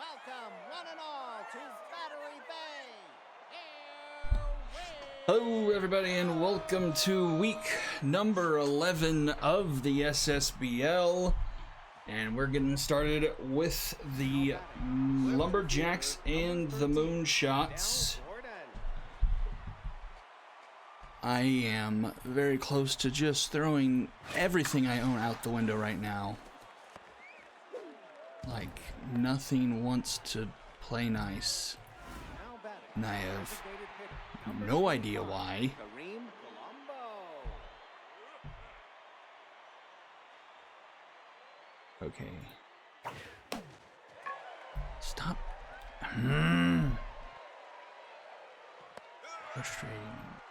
Welcome, one and all, to Battery Bay. Hello, everybody, and welcome to week number 11 of the SSBL. And we're getting started with the Lumberjacks and the Moonshots. I am very close to just throwing everything I own out the window right now. Like, nothing wants to play nice. And I have no idea why. Okay. Stop. Frustrating.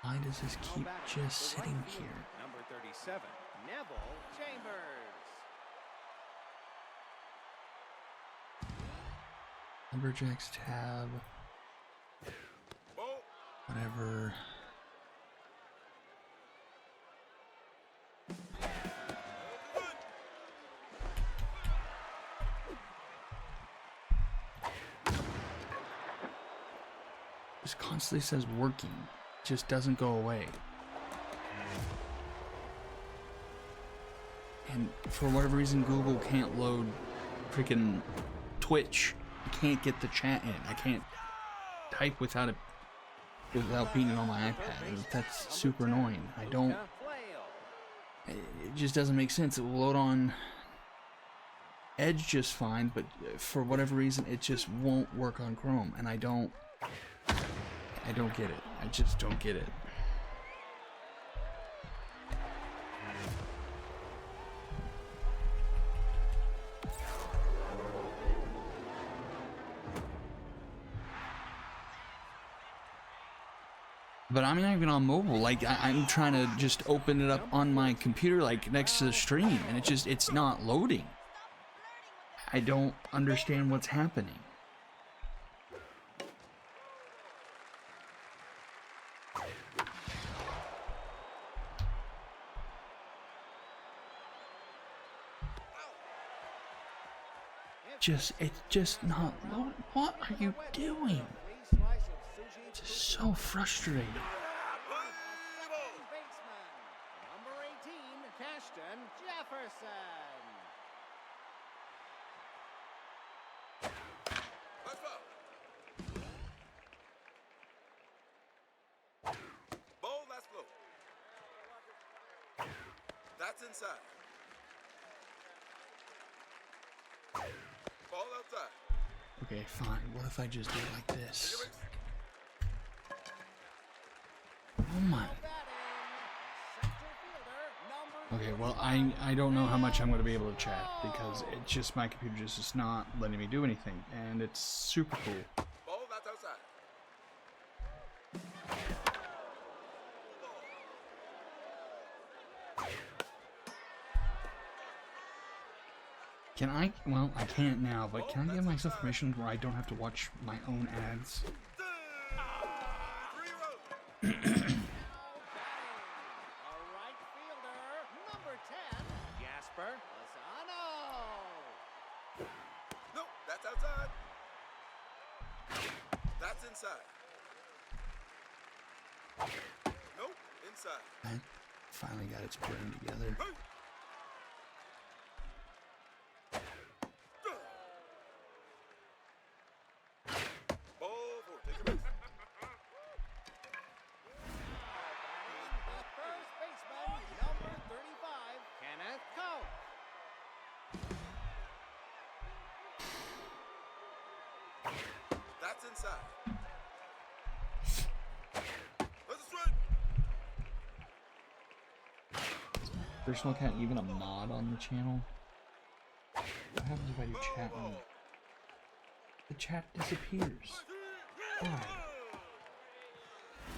Why does this keep just sitting here? Number 37, Neville Chambers. Lumberjacks tab. Whatever. Just constantly says working. Just doesn't go away. And for whatever reason, Google can't load freaking Twitch. I can't get the chat in. I can't type without being on my iPad. And that's super annoying. It just doesn't make sense. It will load on Edge just fine, but for whatever reason, it just won't work on Chrome. And I don't get it. I just don't get it. But I'm not even on mobile. Like, I'm trying to just open it up on my computer, like, next to the stream, and it's not loading. I don't understand what's happening. It's just not loading. What are you doing? It's so frustrating. Number 18, Cashton Jefferson. Ball, let's go. That's inside. Ball outside. Okay, fine. What if I just do it like this? Oh my. Okay, well, I don't know how much I'm going to be able to chat because it's just my computer just is not letting me do anything, and it's super cool. Ball, that's outside. Can I? Well, I can't now, but can I give myself permission where I don't have to watch my own ads? No, that's outside. That's inside. Nope, inside. I finally got its brain together. Ball four, take a base. First baseman, number 35, Kenneth Cope. That's inside. Let's swing. Personal cat, even a mod on the channel? What happens if I do chat mode? The chat disappears. Why?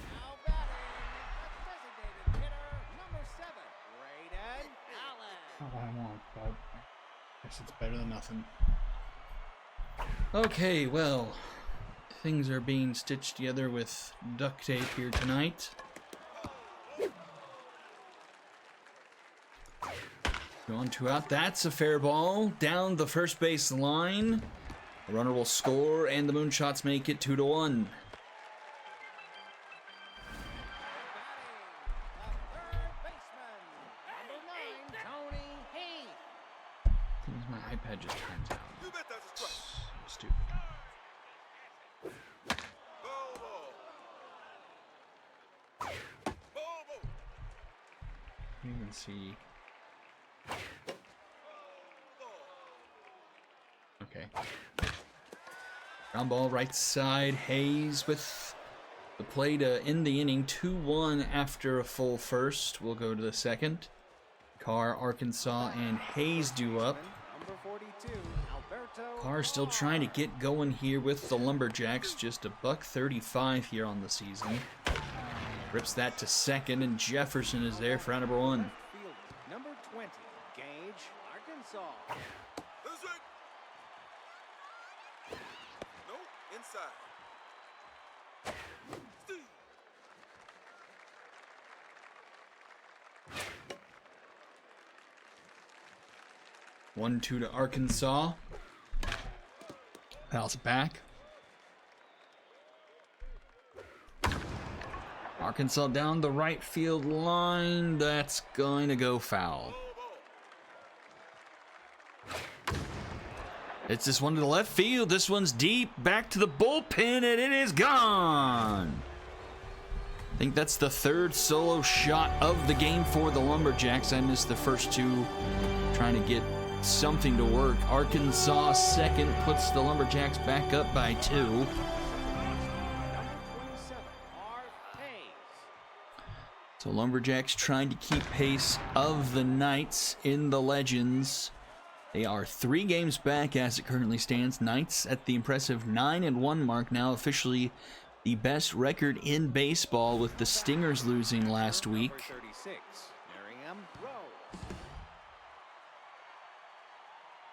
Now batting, the designated hitter, number 7, Braden Allen. Not what I want, but I guess it's better than nothing. Okay, well, things are being stitched together with duct tape here tonight. 2 on 2 out. That's a fair ball down the first base line. The runner will score, and the Moonshots make it 2-1. Batting, the third baseman, number 9, Tony Heath. Seems my iPad just times out. You bet that's a strike. Stupid. Ball, ball. Ball, ball. You can see. Okay. Ground ball right side. Hayes with the play to end the inning. 2-1 after a full first. We'll go to the second. Carr, Arkansas, and Hayes due up. Number 42, Alberto. Carr still trying to get going here with the Lumberjacks. Just $1.35 here on the season. Rips that to second, and Jefferson is there for out number 1. Fielder, number 20, Gage, Arkansas. That's right. No, inside. Steve. 1-2 to Arkansas. Fouls it back. Arkansas down the right field line. That's going to go foul. It's this one to the left field. This one's deep. Back to the bullpen, and it is gone. I think that's the third solo shot of the game for the Lumberjacks. I missed the first two, trying to get something to work. Arkansas second puts the Lumberjacks back up by 2. Number 27, Arth Hayes. So Lumberjacks trying to keep pace of the Knights in the Legends. They are 3 games back as it currently stands. Knights at the impressive 9-1 mark, now officially the best record in baseball, with the Stingers losing last week. Number 36, Miriam Rose.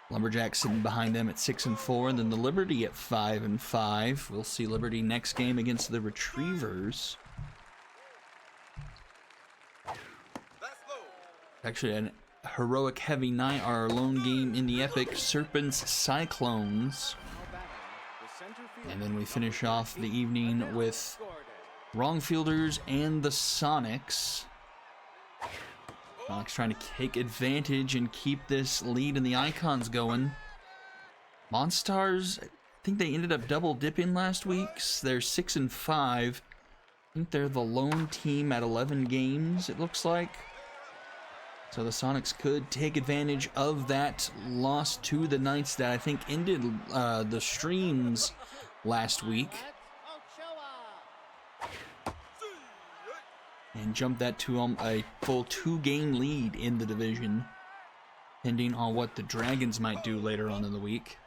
Lumberjacks sitting behind them at 6-4, and then the Liberty at 5-5. We'll see Liberty next game against the Retrievers. That's low. Actually, an heroic heavy night, our lone game in the epic Serpents Cyclones. Now batting, the center fielder, And then we finish off the evening with Gordon. Wrong Fielders and the Sonics. Sonics trying to take advantage and keep this lead in the Icons going. Monstars, I think they ended up double dipping last week. They're 6-5. I think they're the lone team at 11 games, it looks like. So the Sonics could take advantage of that loss to the Knights that I think ended the streams last week, Ochoa. and jump that to a full 2-game lead in the division, depending on what the Dragons might do later on in the week.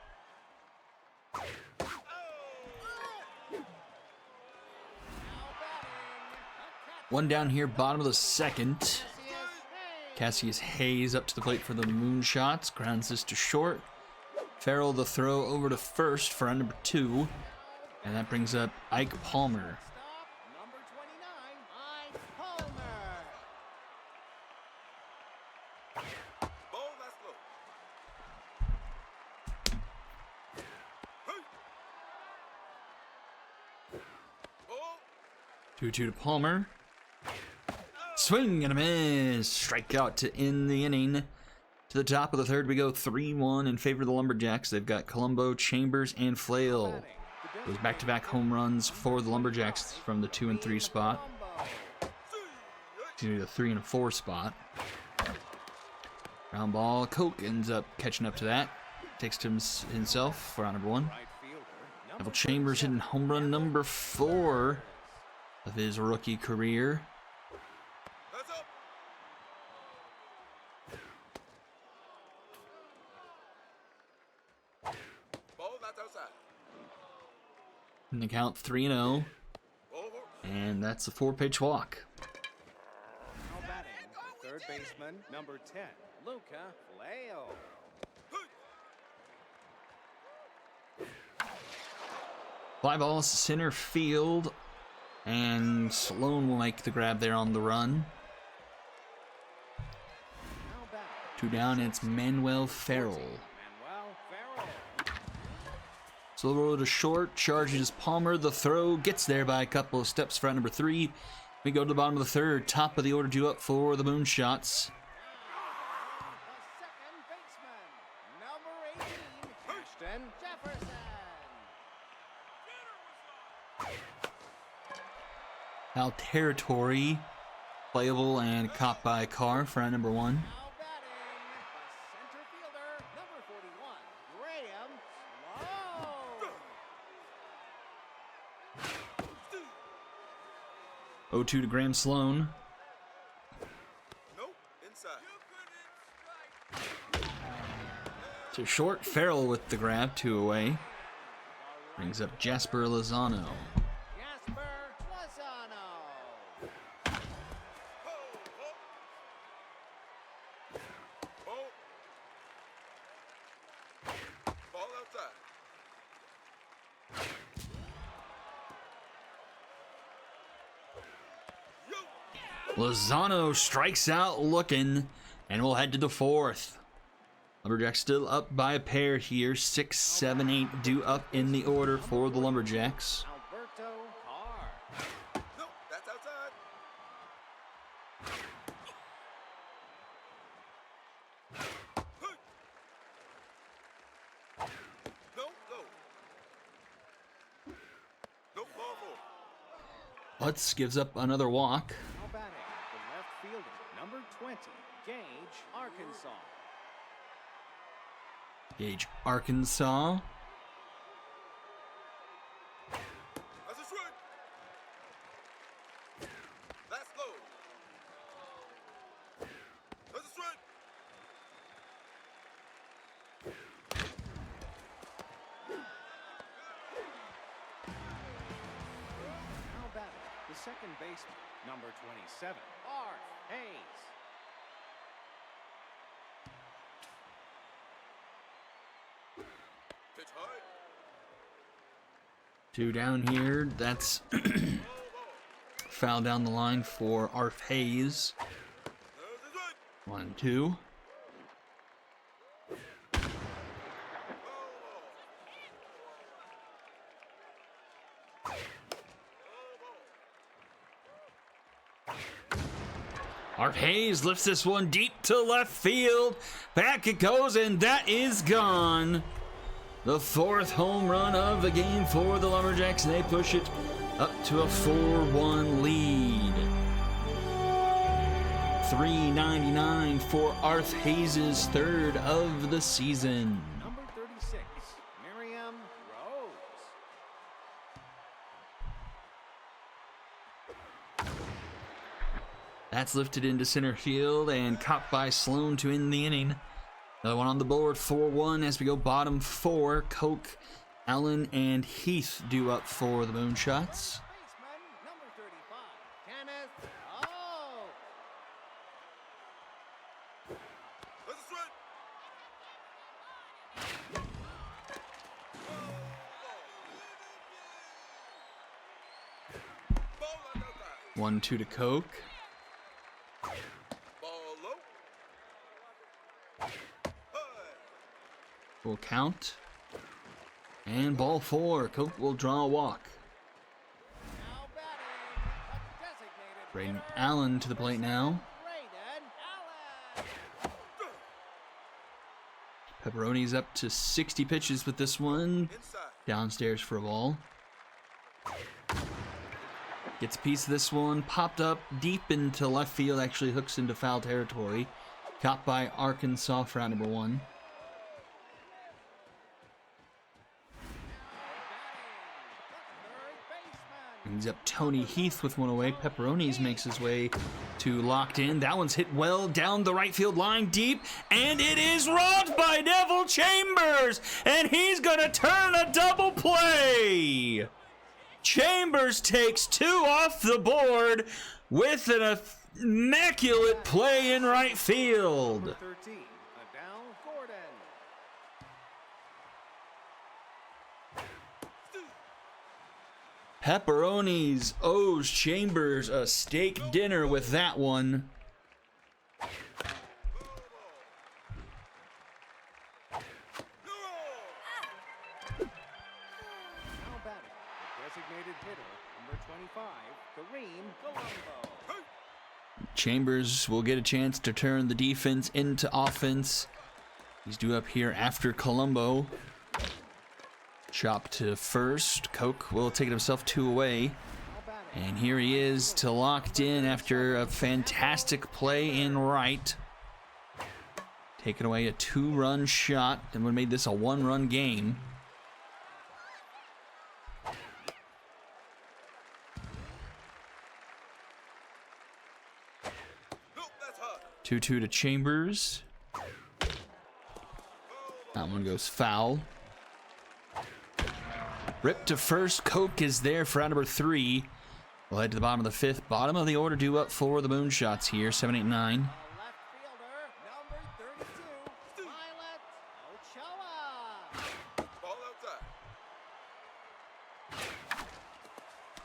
One down here, bottom of the second. Cassius Hayes up to the plate for the Moonshots. Grounds this to short. Farrell the throw over to first for number 2. And that brings up Ike Palmer. Stop. Number 29, Ike Palmer. Ball, that's low. Hey. Ball. 2-2 to Palmer. Swing and a miss. Strikeout to end the inning. To the top of the third, we go 3-1 in favor of the Lumberjacks. They've got Colombo, Chambers, and Flail. Those back-to-back home runs for the Lumberjacks from the 2 and 3 spot. Excuse me, the 3 and 4 spot. Ground ball. Coke ends up catching up to that. Takes to himself for out number 1. Right fielder, number Neville Chambers hitting home run number 4 of his rookie career. That's up. Ball, that's outside. And the count 3-0. Ball, ball. And that's a 4-pitch walk. now batting, the third baseman, number 10, Luca Flail. Fly ball center field. And Sloan will make the grab there on the run. Now batting, 2 down, and it's Manuel Farrell. Manuel Farrell. Slow to short, charges Palmer. The throw gets there by a couple of steps for round number 3. We go to the bottom of the third. Top of the order due up for the Moonshots. The second baseman, number 18, Houston Jefferson. Foul territory. Playable and caught by Carr for round number 1. Now batting, the center fielder, number 41, Graham Sloan. 0-2 to Graham Sloan. Nope. Inside. To short, Farrell with the grab, 2 away. Brings up Jasper Lozano. Jasper Lozano. Ball. Ball outside. Yo. Lozano strikes out looking, and we'll head to the 4th. Lumberjacks still up by a pair here. 6, 7, 8 due up in the order for the Lumberjacks. Alberto Carr. No, that's outside. No, go. No, ball four. Lutz gives up another walk. Now batting, the left fielder, number 20, Gage, Arkansas. Gage, Arkansas. That's a strike. That's low. That's a strike. Now batting, the second baseman, number 27, Art Hayes. Pitch high. 2 down here. That's foul down the line for Arf Hayes. That's a strike. 1, 2. Arf Hayes lifts this one deep to left field. Back it goes, and that is gone. The 4th home run of the game for the Lumberjacks, and they push it up to a 4-1 lead. $3.99 for Arf Hayes' 3rd of the season. Number 36, Miriam Rose. That's lifted into center field and caught by Sloan to end the inning. Another one on the board, 4-1 as we go bottom 4. Koch, Allen, and Heath due up for the Moonshots. Baseman, number 35, Kenneth Oh. That's a strike. Ball right outside. 1-2 to Koch. Ball low. High. Full count. And ball 4. Koch will draw a walk. Now batting, a designated Braden hitter, Allen to the plate now. Braden Allen. Pepperoni's up to 60 pitches with this one. Inside. Downstairs for a ball. Gets a piece of this one. Popped up deep into left field. Actually hooks into foul territory. Caught by Arkansas for round number 1. Brings up Tony Heath with one away. Pepperonis makes his way to locked in. That one's hit well down the right field line deep. And it is robbed by Neville Chambers. And he's going to turn a double play. Chambers takes 2 off the board with an immaculate play in right field. Number 13, Adele Gordon. Pepperonis owes Chambers a steak dinner with that one. hitter, number 25, Kareem Colombo. Chambers will get a chance to turn the defense into offense. He's due up here after Colombo. Chop to first. Koch will take it himself 2 away. And here he is to locked in after a fantastic play in right. Taking away a 2-run shot and would have made this a 1-run game. Nope, that's hard. 2-2 to Chambers. That one goes foul. Rip to first. Koch is there for out number 3. We'll head to the bottom of the 5th. Bottom of the order due up for the Moonshots here. 7, 8, 9. Left fielder, number 32, Violet Ochoa. Ball outside.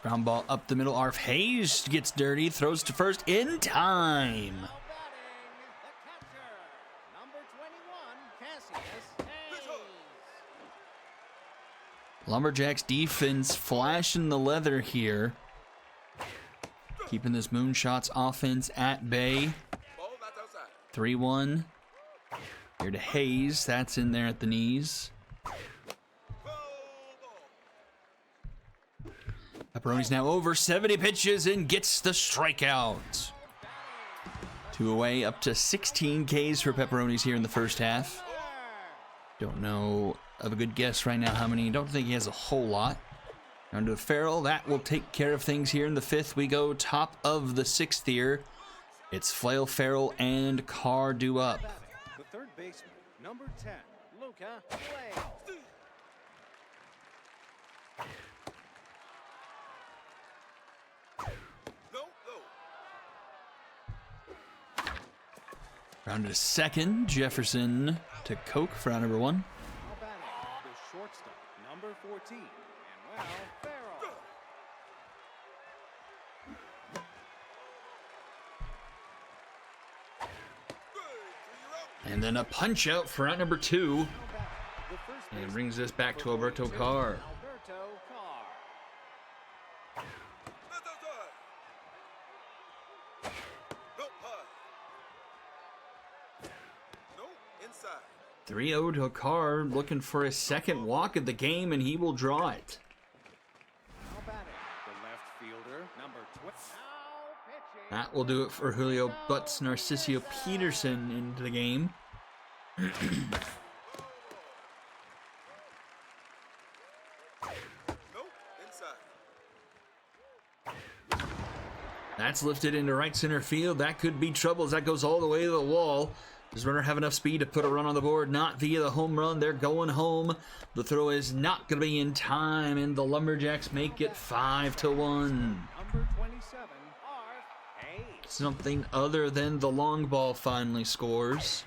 Ground ball up the middle. Arf Hayes gets dirty. Throws to first in time. Now batting, the catcher, number 21, Cassius Hayes. Lumberjacks defense flashing the leather here. Keeping this Moonshots offense at bay. Ball that's outside. 3-1. Here to Hayes. That's in there at the knees. Ball. Pepperoni's now over 70 pitches and gets the strikeout. 2 away, up to 16 Ks for Pepperoni's here in the first half. Don't know of a good guess right now how many. Don't think he has a whole lot. Down to Farrell. That will take care of things here in the 5th. We go top of the 6th here. It's Flail, Farrell, and Carr due up. The third baseman, number 10, Luca Flail. No, no. Rounded to 2nd. Jefferson to Koch for out number 1. Now batting, the shortstop, number 14, Manuel Farrell. Good. 3-you're up. And then a punch out for out number 2. Now batting, the first And baseman brings us back to for Alberto 42, Carr. Alberto Carr. That's outside. Nope, hard. Nope, inside. 3-0 to Carr, looking for his 2nd walk of the game, and he will draw it. Now batting, the left fielder, number 12. Now pitching. That will do it for Julio Butts Narcisio Peterson into the game. Nope, inside. That's lifted into right center field. That could be trouble as that goes all the way to the wall. Does runner have enough speed to put a run on the board? Not via the home run. They're going home. The throw is not going to be in time, and the Lumberjacks make it 5-1. Number 27, Arf Hayes. Something other than the long ball finally scores.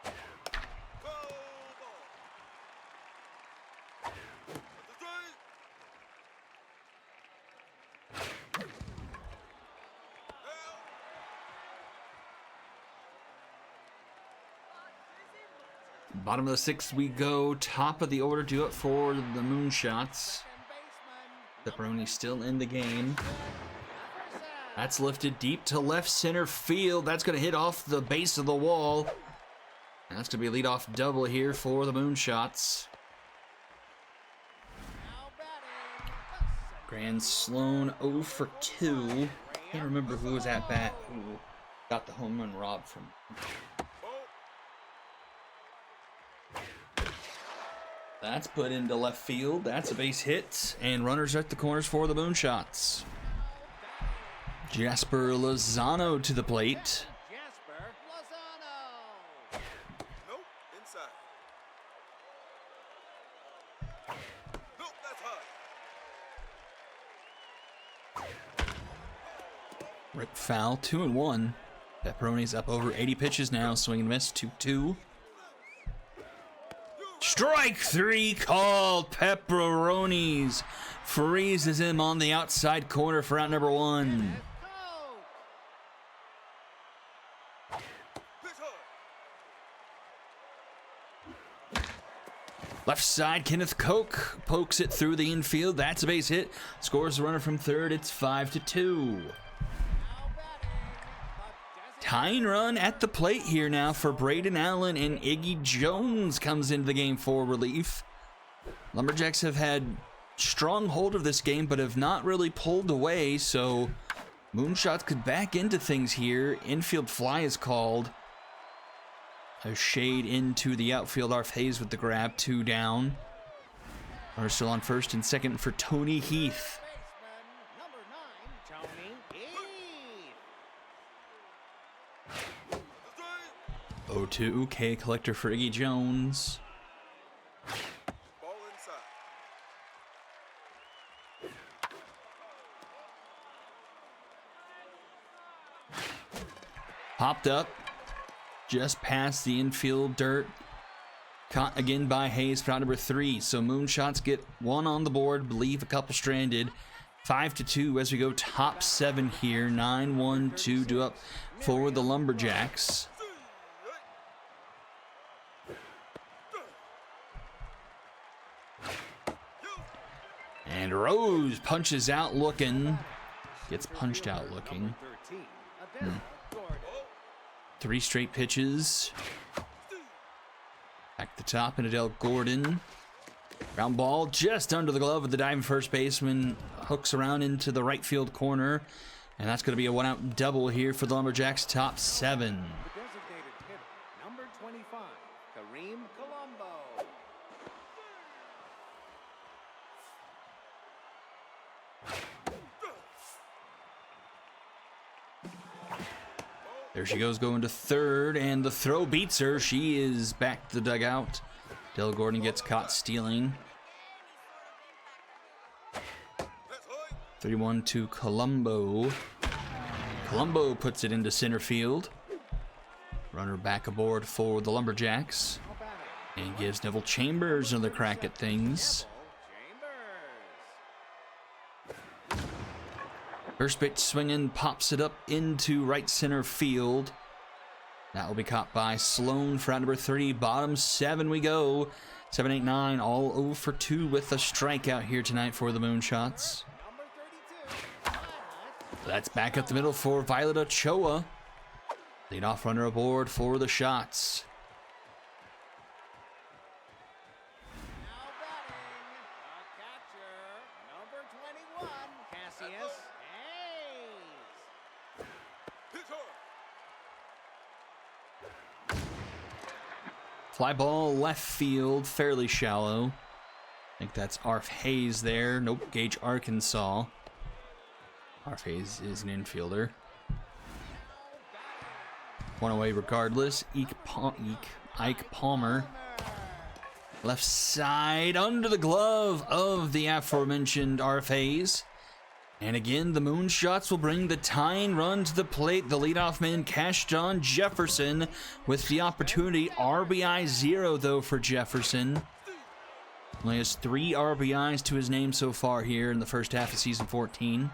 Foul ball. That's the strike. Bottom of the 6th we go. Top of the order due up for the Moonshots. Pepperoni still in the game. That's lifted deep to left center field. That's going to hit off the base of the wall. And that's going to be a leadoff double here for the Moonshots. Grand Sloan 0 for 2. Can't remember who was at bat who got the home run robbed from. That's put into left field. That's a base hit. And runners at the corners for the Moonshots. Jasper Lozano to the plate. Jasper Lozano. Nope, inside. Nope, that's hard. Rip foul, 2-1. Pepperoni's up over 80 pitches now. Swing and miss, 2-2. Strike 3 called. Pepperoni's freezes him on the outside corner for out number 1. Pitch hard. Left side, Kenneth Koch pokes it through the infield. That's a base hit. Scores the runner from third. It's 5-2. Tying run at the plate here now for Braden Allen, and Iggy Jones comes into the game for relief. Lumberjacks have had strong hold of this game, but have not really pulled away, so Moonshots could back into things here. Infield fly is called. A shade into the outfield. Arf Hayes with the grab, 2 down. Are still on first and second for Tony Heath. Number 9, Tony Heath. 0-2, K collector for Iggy Jones. Ball inside. Popped up just past the infield dirt. Caught again by Hayes for out number 3. So Moonshots get 1 on the board, leave a couple stranded. 5-2 as we go top 7 here. 9-1-2 due up for the Lumberjacks. And Rose punches out looking. Gets punched out looking. 13, Adele Gordon. 3 straight pitches. Back to the top, and Adele Gordon. Ground ball just under the glove of the diving first baseman. Hooks around into the right field corner. And that's going to be a 1-out double here for the Lumberjacks, top 7. The designated hitter, number 25, Kareem Colombo. There she goes, going to third, and the throw beats her. She is back to the dugout. Adele Gordon gets caught stealing. That's high. 31 to Colombo. Colombo puts it into center field. Runner back aboard for the Lumberjacks. Now batting, And gives Neville Chambers another crack at things. Chambers. First pitch swinging, pops it up into right center field. That will be caught by Sloan for out number 3. Bottom 7 we go. 7, 8, 9, all 0 for 2 with a strikeout here tonight for the Moonshots. Number 32, That's back up the middle for Violet Ochoa. Leadoff runner aboard for the Shots. now batting, the catcher, number 21, Cassius Hayes. Hit hard. Fly ball left field, fairly shallow. I think that's Arf Hayes there. Nope, Gage Arkansas. Arf Hayes is an infielder. One away regardless. Ike Palmer. Left side under the glove of the aforementioned Arf Hayes. And again, the Moonshots will bring the tying run to the plate. The leadoff man, Cash John Jefferson, with the opportunity. RBI 0, though, for Jefferson. Only has 3 RBIs to his name so far here in the first half of season 14.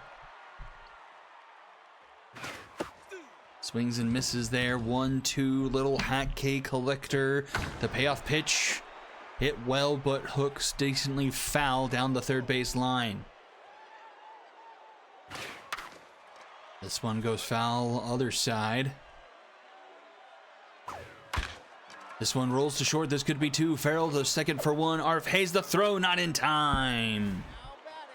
Swings and misses there. 1-2, little hat K collector. The payoff pitch hit well, but hooks decently foul down the third base line. This one goes foul, other side. This one rolls to short. This could be 2. Farrell, the second for 1. Arf Hayes, the throw, not in time. Now batting,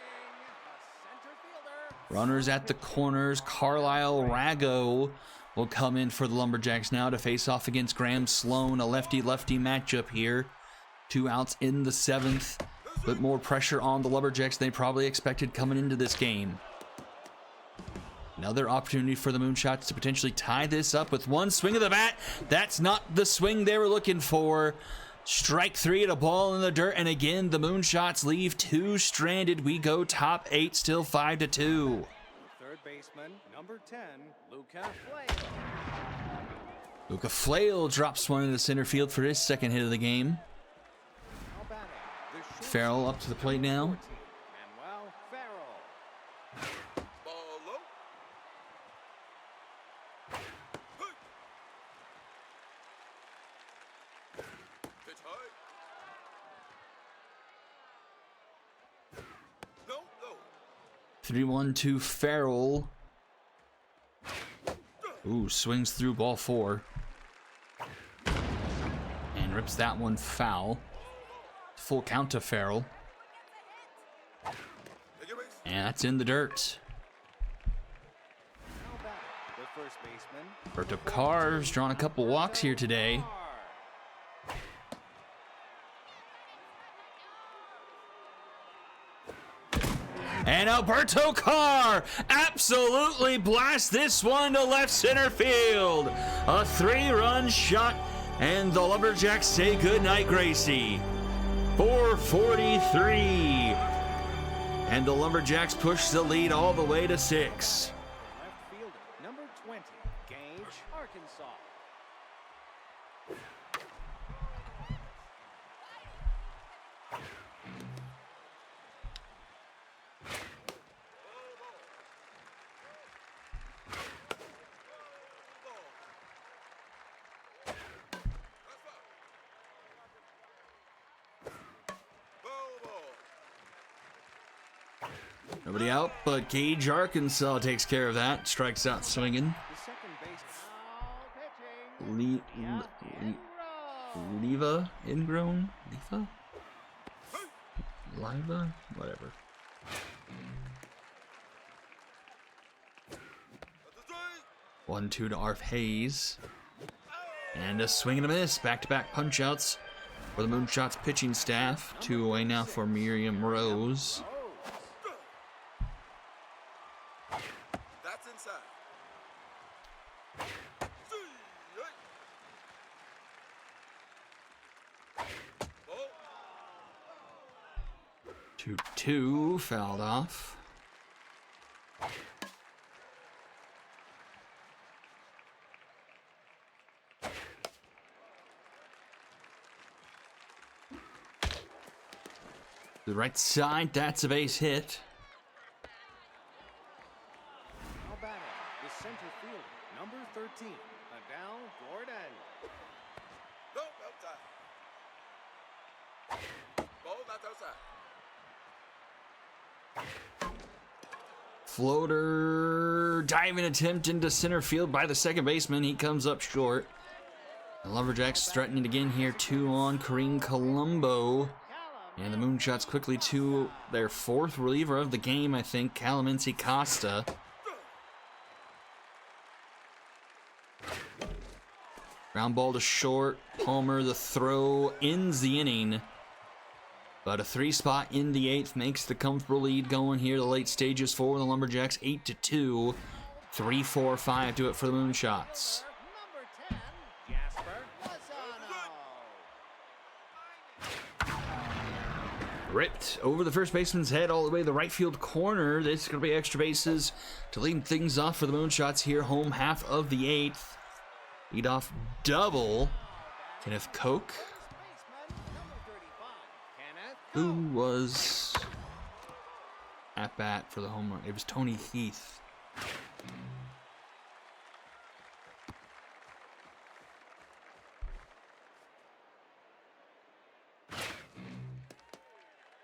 the center fielder. Runners at the corners. Carlisle Rago will come in for the Lumberjacks now to face off against Graham Sloan. A lefty-lefty matchup here. 2 outs in the 7th. But more pressure on the Lumberjacks than they probably expected coming into this game. Another opportunity for the Moonshots to potentially tie this up with one swing of the bat. That's not the swing they were looking for. Strike 3 at a ball in the dirt. And again, the Moonshots leave 2 stranded. We go top 8, still 5-2. Third baseman, number 10, Luca Flail. Luca Flail drops one into center field for his second hit of the game. Now batting, the shortstop, Farrell up to the plate now. 14, Manuel Farrell. Ball low. Hit high. 3-1 to Farrell. Ooh, swings through ball 4. And rips that one foul. Full count to Farrell. Take your base. And that's in the dirt. Now batting, the first baseman. Roberto Carr's drawn a couple walks here today. And Alberto Carr absolutely blasts this one to left center field. A 3-run shot, and the Lumberjacks say goodnight, Gracie. 443. And the Lumberjacks push the lead all the way to 6. Left fielder, number 20, Gage, Arkansas. Nobody out, but Gage, Arkansas takes care of that. Strikes out swinging. The second base. Now pitching. Leva ingrown? Leva? Liva? Whatever. At the 1-2 to Arf Hayes. And a swing and a miss. Back-to-back punch-outs for the Moonshots pitching staff. 2 away now for Miriam Rose. That's inside. Ball. 2-2, fouled off. The right side, that's a base hit. Now batting, the center fielder, number 13, Adele Gordon. No, outside. Ball not outside. Floater diving attempt into center field by the second baseman. He comes up short. The Lumberjacks threatening again here. 2 on Kareem Colombo. And the Moonshots quickly to their 4th reliever of the game, I think, Calaminsi Costa. Ground ball to short. Palmer, the throw ends the inning. But a 3-spot in the 8th makes the comfortable lead going here. The late stages for the Lumberjacks, 8-2. 3-4-5 do it for the Moonshots. Number 10, Jasper Lozano. Ripped over the first baseman's head all the way to the right field corner. This is going to be extra bases to lead things off for the Moonshots here. Home half of the 8th. Leadoff double. Kenneth Koch, Baseman, number 35, Kenneth who was at bat for the home run. It was Tony Heath.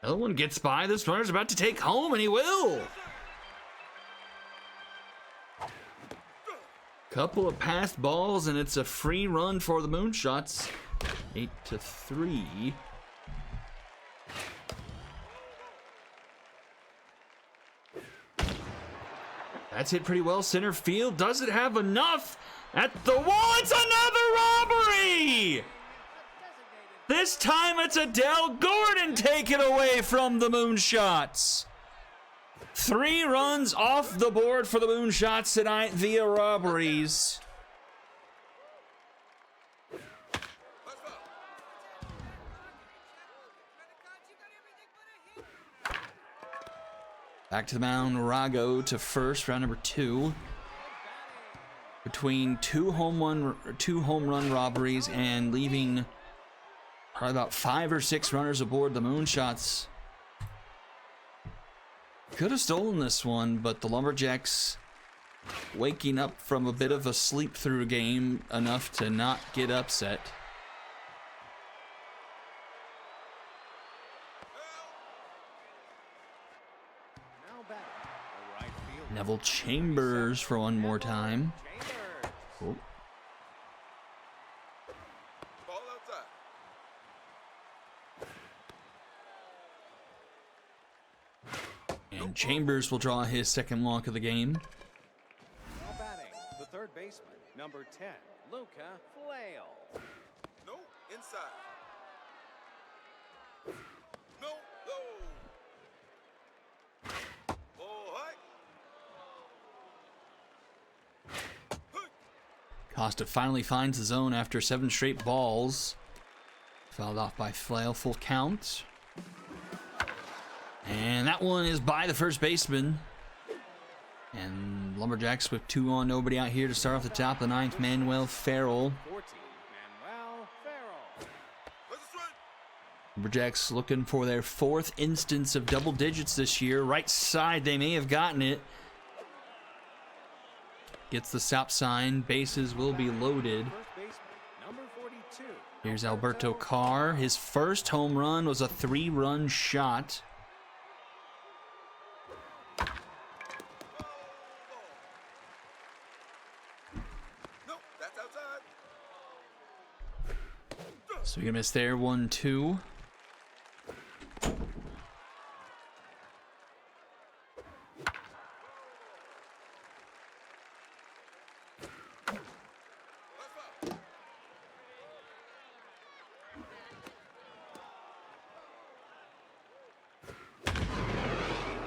Another one gets by. This runner's about to take home, and he will. Couple of passed balls, and it's a free run for the Moonshots. 8-3. That's hit pretty well center field. Does it have enough? At the wall, it's another robbery! This time it's Adele Gordon taken away from the Moonshots. 3 runs off the board for the Moonshots tonight via robberies. Back to the mound, Rago to first, round number 2. Between two home run robberies and leaving probably about 5 or 6 runners aboard, the Moonshots could have stolen this one, but the Lumberjacks waking up from a bit of a sleep-through game enough to not get upset. Now batting, Neville Chambers for one more time. Chambers. Oh. Ball outside. And Chambers will draw his second walk of the game. Now batting, the third baseman, number 10, Luca Flail. No, inside. No, low. Ball high. Hey. Costa finally finds the zone after 7 straight balls. Fouled off by Flail, full count. And that one is by the first baseman. And Lumberjacks with 2 on, nobody out here to start off the top of the 9th, Manuel Farrell. 14, Manuel Farrell. That's a strike. Lumberjacks looking for their 4th instance of double digits this year. Right side, they may have gotten it. Gets the stop sign, bases will be loaded. First baseman, number 42. Here's Alberto Carr. His first home run was a 3-run shot. No, that's outside. So you're gonna miss there, 1-2. That's foul.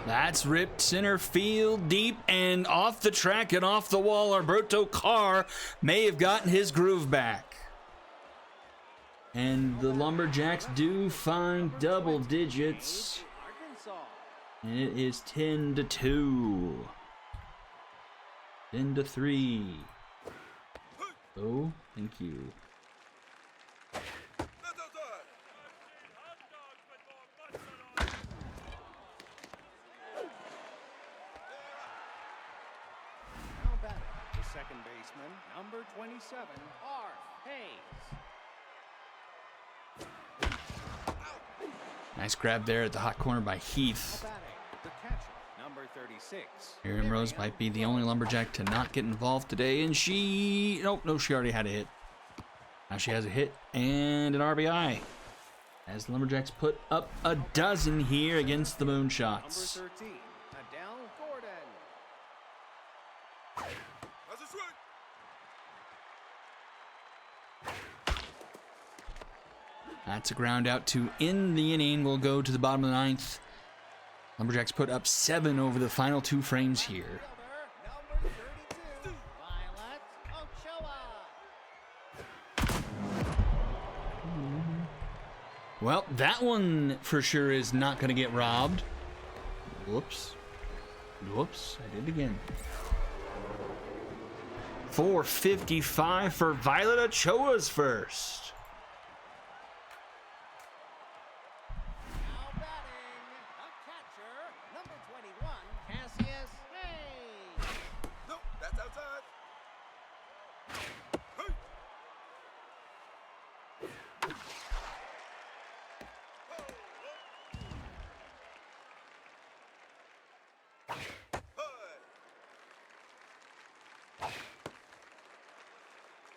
That's ripped center field deep and off the track and off the wall. Alberto Carr may have gotten his groove back. And the Lumberjacks do find double digits. Arkansas. And it is 10-2. 10-3. Oh, thank you. That's outside. Now batting, the second baseman, number 27, Arf Hayes. Nice grab there at the hot corner by Heath. Now batting, the catcher, number 36. Miriam Rose might be the only Lumberjack to not get involved today, and she... Nope, no, she already had a hit. Now she has a hit and an RBI. As the Lumberjacks put up a dozen here against the Number Moonshots. 13, Adele Gordon. That's a strike. That's a ground out to end the inning. We'll go to the bottom of the 9th. Lumberjacks put up 7 over the final 2 frames here. Fielder, number 32, Violet Ochoa. Well, that one for sure is not going to get robbed. Whoops. Whoops, I did it again. 455 for Violet Ochoa's first. Now batting, the catcher, number 21, Cassius Hayes. No, that's outside. Hey.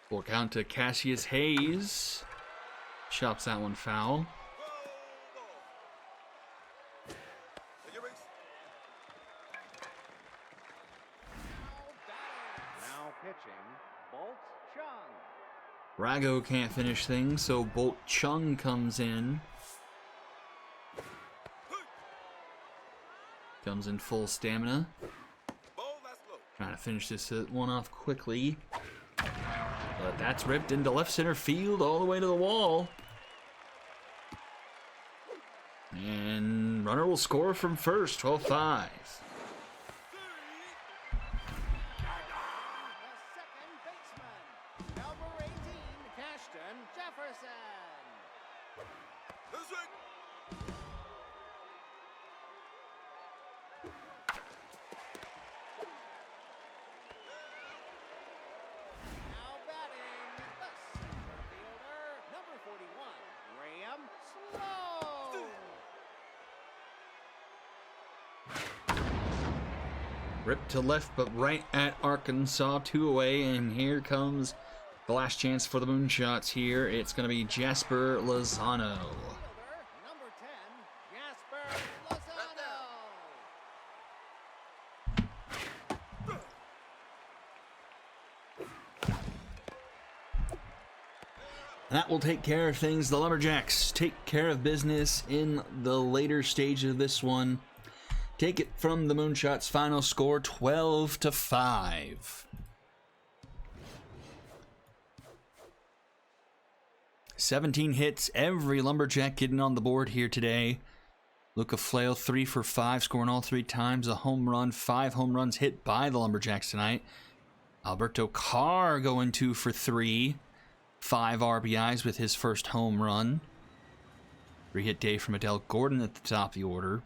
Full count to Cassius Hayes. Chops that one foul. Take your base. Now pitching, Bolt Chung. Rago can't finish things, so Bolt Chung comes in. Comes in full stamina. Ball that's low. Trying to finish this one off quickly. But that's ripped into left center field all the way to the wall. And runner will score from first, 12-5. The second baseman, number 18, Cashton Jefferson. That's a strike. Now batting, the center fielder, number 41, Graham Sloan. Ripped to left, but right at Arkansas. 2 away, and here comes the last chance for the Moonshots here. It's going to be Jasper Lozano. Fielder, number 10, Jasper Lozano. That will take care of things. The Lumberjacks take care of business in the later stage of this one. Take it from the Moonshots' final score, 12-5. "17 hits, every Lumberjack getting on the board here today. Luca Flail, 3 for 5, scoring all 3 times. A home run, 5 home runs hit by the Lumberjacks tonight. Alberto Carr going 2 for 3. 5 RBIs with his first home run. 3-hit day from Adele Gordon at the top of the order.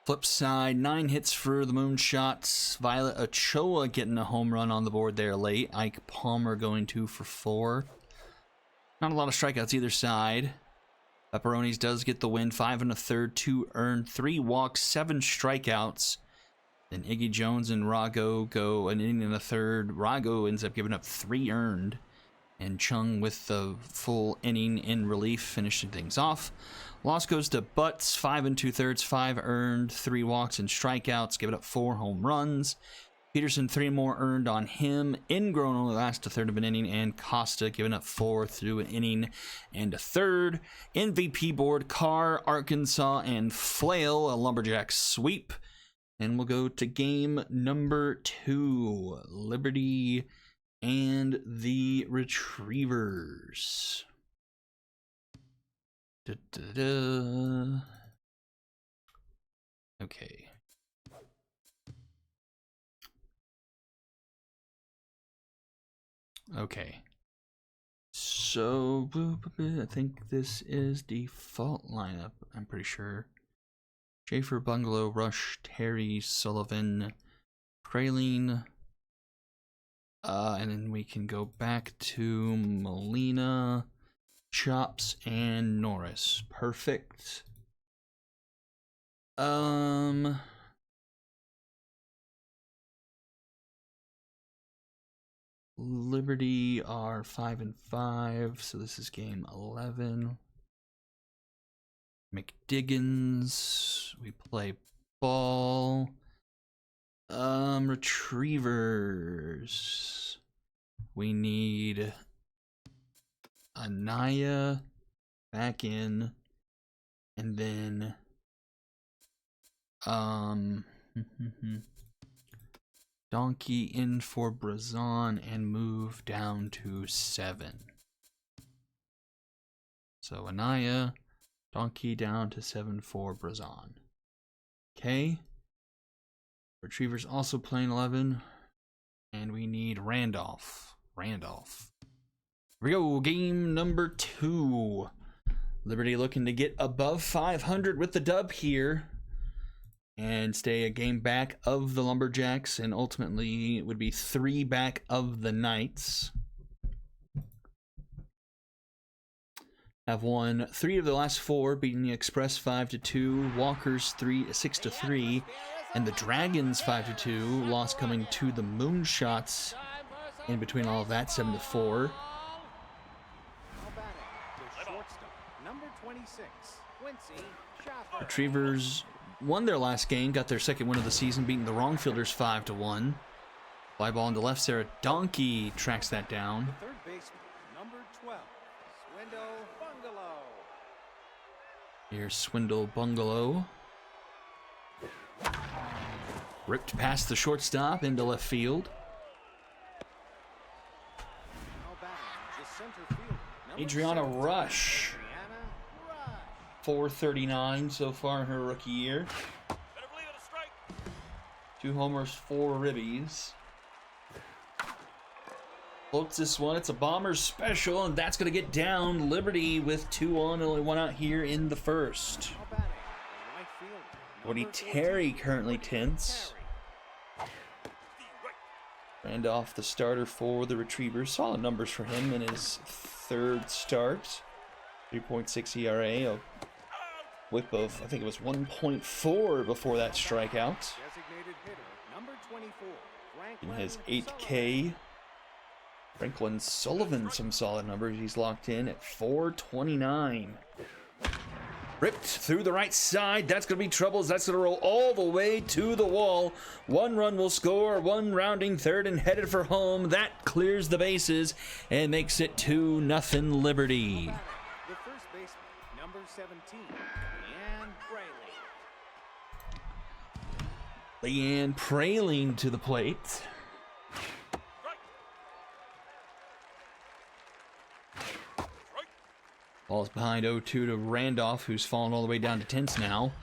Flip side, 9 hits for the Moonshots. Violet Ochoa getting a home run on the board there late. Ike Palmer going 2 for 4. Not a lot of strikeouts either side. Pepperonis does get the win. 5 1/3, 2 earned, 3 walks, 7 strikeouts. Then Iggy Jones and Rago go an inning and a third. Rago ends up giving up 3 earned. And Chung with the full inning in relief, finishing things off. Loss goes to Butts, 5 2/3, 5 earned, 3 walks and strikeouts, giving up 4 home runs. Peterson, 3 more earned on him. Ingrown only last a third of an inning, and Costa giving up 4 through an inning and a third. MVP board, Carr, Arkansas, and Flail, a Lumberjack sweep. And we'll go to game number 2, Liberty and the Retrievers. Okay. Okay. So, I think this is default lineup, I'm pretty sure. Schaefer, Bungalow, Rush, Terry, Sullivan, Praline. And then we can go back to Molina, Chops, and Norris. Perfect. Liberty are 5 5, so this is game 11. McDiggins, we play ball. Retrievers, we need Anaya back in, and then Donkey in for Brazon and move down to 7. So Anaya, Donkey down to 7 for Brazon. Okay. Retrievers also playing 11. And we need Randolph. Here we go. Game number 2. Liberty looking to get above 500 with the dub here. And stay a game back of the Lumberjacks. And ultimately it would be 3 back of the Knights. Have won 3 of the last 4, beating the Express 5-2, Walkers 6-3, and the Dragons 5-2. Loss coming to the Moonshots in between all of that, 7-4. Retrievers won their last game, got their second win of the season, beating the Wrongfielders 5-1. Fly ball on the left, Sarah Donkey tracks that down. Third baseman, number 12, Swindle Bungalow. Here's Swindle Bungalow. Ripped past the shortstop into left field. Now batting, the center fielder, number Adriana 17, Rush. Adriana Rush. 439 so far in her rookie year. Better believe it, a strike. 2 homers, 4 ribbies. Floats this one. It's a Bombers special, and that's going to get down. Liberty with 2 on, only 1 out here in the first. Now batting, the right fielder, Woody number Terry 14, currently Woody tense. Terry. Randolph, the starter for the Retrievers. Solid numbers for him in his 3rd start. 3.6 ERA. whip of, I think it was 1.4 before that strikeout. Designated hitter, number 24. In Franklin his 8K. Franklin Sullivan, some solid numbers. He's locked in at 429. Ripped through the right side. That's going to be troubles. That's going to roll all the way to the wall. 1 run will score. 1 rounding third and headed for home. That clears the bases and makes it 2-0 Liberty. The first baseman, number 17, Leanne Brayley. Leanne Praline to the plate. Strike. Strike. Ball's behind 0-2 to Randolph, who's fallen all the way down to 10s now.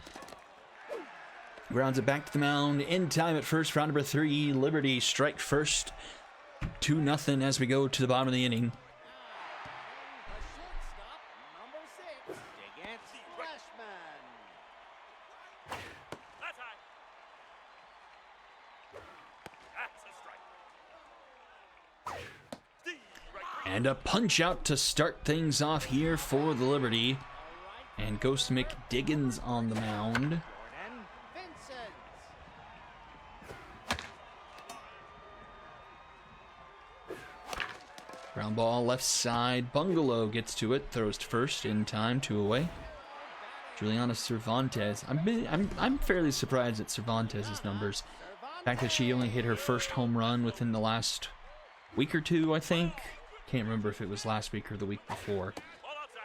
Grounds it back to the mound. In time at first, round number 3. Liberty strike first. 2-0 as we go to the bottom of the inning. A shortstop, number 6, against Fleshman. That's high. That's a strike. Deep right. And a punch out to start things off here for the Liberty. And Ghost McDiggins on the mound. Jordan Vincent. Ground ball left side. Bungalow gets to it. Throws to first in time. 2 away. Juliana Cervantes. I'm fairly surprised at Cervantes' numbers. The fact that she only hit her first home run within the last week or two, I think. Can't remember if it was last week or the week before.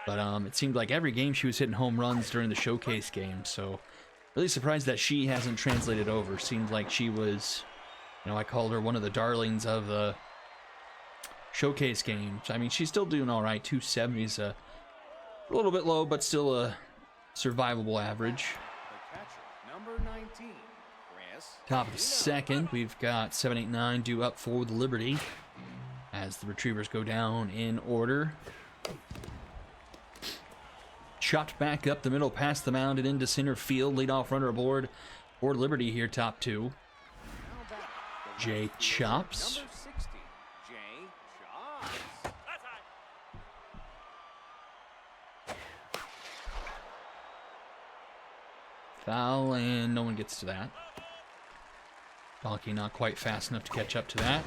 But it seemed like every game she was hitting home runs during the showcase game. So really surprised that she hasn't translated over. Seems like she was, I called her one of the darlings of the showcase games. I mean, she's still doing all right. 270 is a little bit low, but still a survivable average. The catcher, number 19, Chris. Top of the second, we've got 7, 8, 9 due up for the Liberty as the Retrievers go down in order. Chopped back up the middle past the mound and into center field. Leadoff runner aboard for Liberty here, top 2. How about the Jay left fielder, Chops. Number 60, Jay Chops. That's high. Foul, and no one gets to that. Donkey not quite fast enough to catch up to that.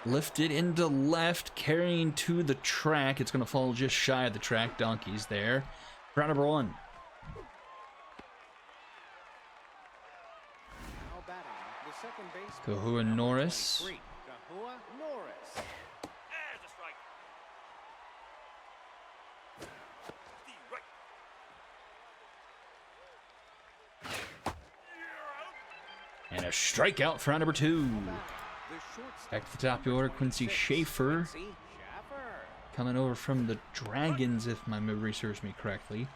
Lifted into left, carrying to the track. It's going to fall just shy of the track. Donkey's there. Round number 1. Now batting, the second baseman, Kahua number Norris. 23, Kahua Norris. There's a strike. Deep right. You're out. And a strikeout for round number 2. The shortstop, Back to the top of the order, number Quincy 26, Schaefer. Quincy Schaefer. Coming over from the Dragons, if my memory serves me correctly.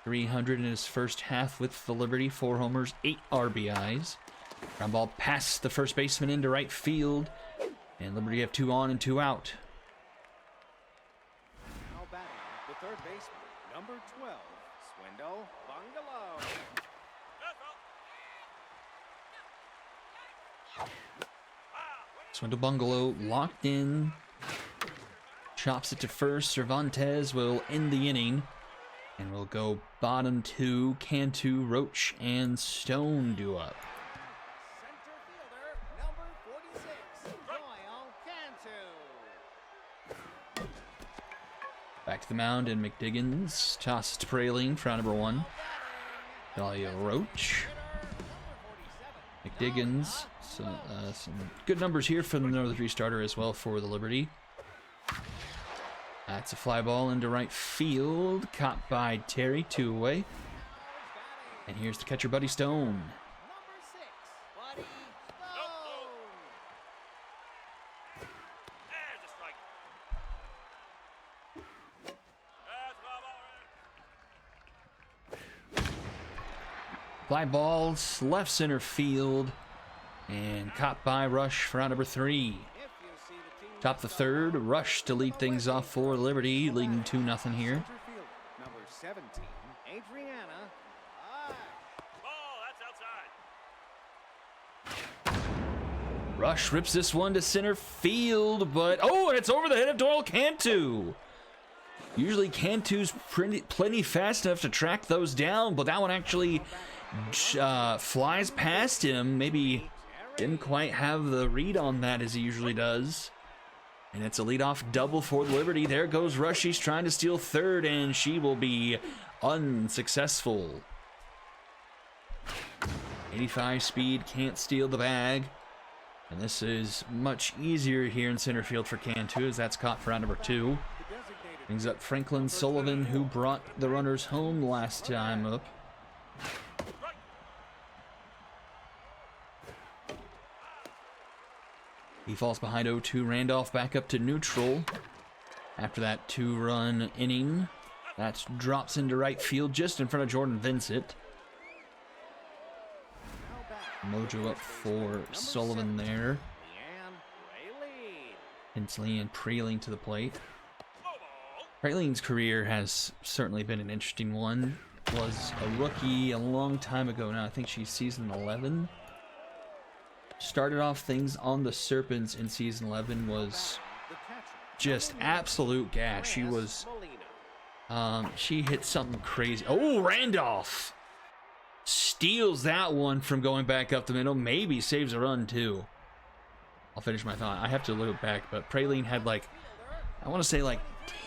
300 in his first half with the Liberty. 4 homers, 8 RBIs. Ground ball past the first baseman into right field. And Liberty have 2 on and 2 out. Now batting, the third baseman, number 12, Swindle Bungalow. That's out. Swindle Bungalow locked in. Chops it to first. Cervantes will end the inning. And we'll go bottom 2. Cantu, Roach, and Stone do up. Center fielder, number 46, Doyle Cantu. Back to the mound, and McDiggins tosses to Praline for round number 1. Dahlia Roach. McDiggins. Some good numbers here for the Northern 3 starter as well for the Liberty. That's a fly ball into right field. Caught by Terry, 2 away. And here's the catcher, Buddy Stone. Number 6, Buddy Stone. There's a strike. That's my ball. Fly balls, left center field. And caught by Rush for round number 3. If you see the team Top the third, Rush to lead things off for Liberty, leading 2-0 here. center fielder, number 17, Adriana High. Ball, that's outside. Rush rips this one to center field, but and it's over the head of Doyle Cantu. Usually Cantu's plenty fast enough to track those down, but that one actually flies past him. Maybe didn't quite have the read on that as he usually does. And it's a leadoff double for the Liberty. There goes Rush. She's trying to steal third, and she will be unsuccessful. 85 speed, can't steal the bag. And this is much easier here in center field for Cantu, as that's caught for round number 2. Brings up Franklin Sullivan, who brought the runners home last time up. He falls behind 0-2. Randolph back up to neutral after that 2-run inning. That drops into right field just in front of Jordan Vincent. Mojo up for Sullivan there. Hensley and Preling to the plate. Preling's career has certainly been an interesting one. Was a rookie a long time ago now. I think she's season 11. Started off things on the Serpents in season 11, was just absolute gas. She was, she hit something crazy. Oh, Randolph steals that one from going back up the middle. Maybe saves a run too. I'll finish my thought. I have to look back, but Preling had like, I want to say like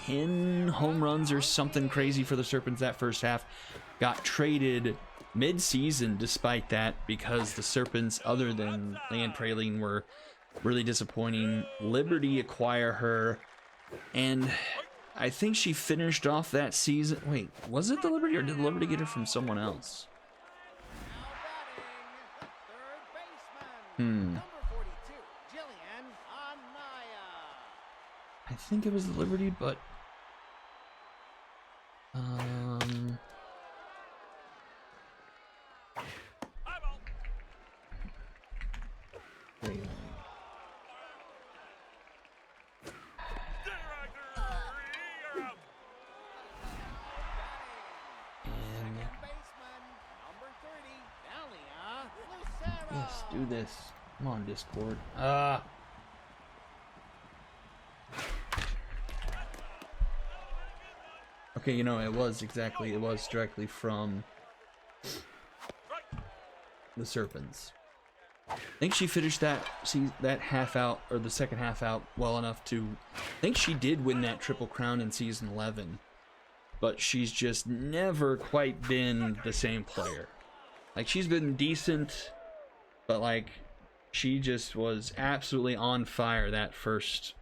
10 home runs or something crazy for the Serpents that first half. Got traded mid-season despite that, because the Serpents, other than Leanne Preling, were really disappointing. Liberty acquire her, and I think she finished off that season. Wait, was it the Liberty, or did the Liberty get her from someone else? I think it was the Liberty, but let's do this. Come on, Discord. Okay, you know, it was directly from the Serpents. I think she finished that half out, or the second half out, well enough to, I think she did win that Triple Crown in season 11, but she's just never quite been the same player. Like, she's been decent, but like, she just was absolutely on fire that first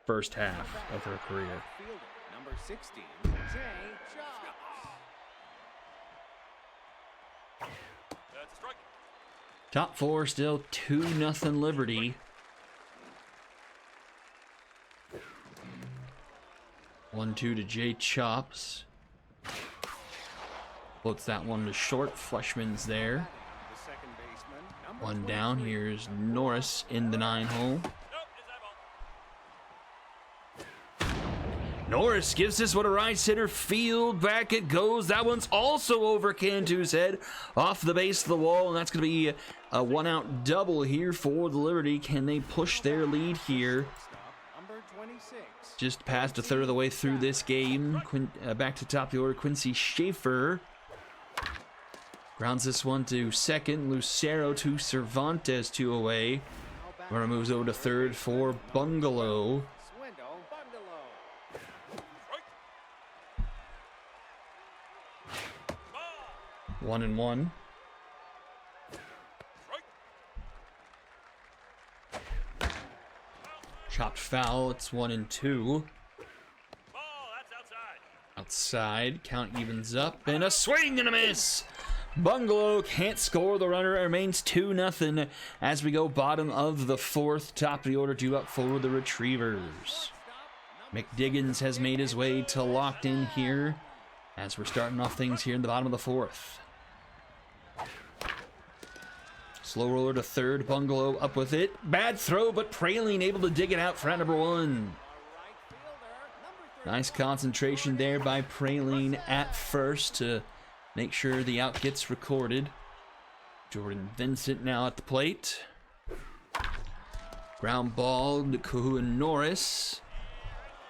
half of her career. Number 16, Jay Chops. That's a strike. Top 4 still 2-0 Liberty. 1-2 to Jay Chops. Floats that one to short. Fleshman's there. The second baseman, number One down. 23. Here's Norris in the 9 hole. Nope, it's that ball. Norris gives this one a right center field. Back it goes. That one's also over Cantu's head, off the base of the wall, and that's going to be a 1-out double here for the Liberty. Can they push their lead here? Number 26. Just past a third of the way through this game. Back to top of the order, Quincy Schaefer grounds this one to second. Lucero to Cervantes, 2 away. Runner moves over to third for Bungalow. Swindle, Bungalow. Ball. 1-1. Strike. Chopped foul. It's 1-2. Ball, that's outside. Outside, count evens up, and a swing and a miss. Bungalow can't score. The runner remains 2-0 as we go bottom of the 4th. Top of the order due up for the Retrievers. McDiggins has made his way to locked in here as we're starting off things here in the bottom of the 4th. Slow roller to third. Bungalow up with it. Bad throw, but Preling able to dig it out for out number 1. Nice concentration there by Preling at first to make sure the out gets recorded. Jordan Vincent now at the plate. Ground ball to Kahua Norris.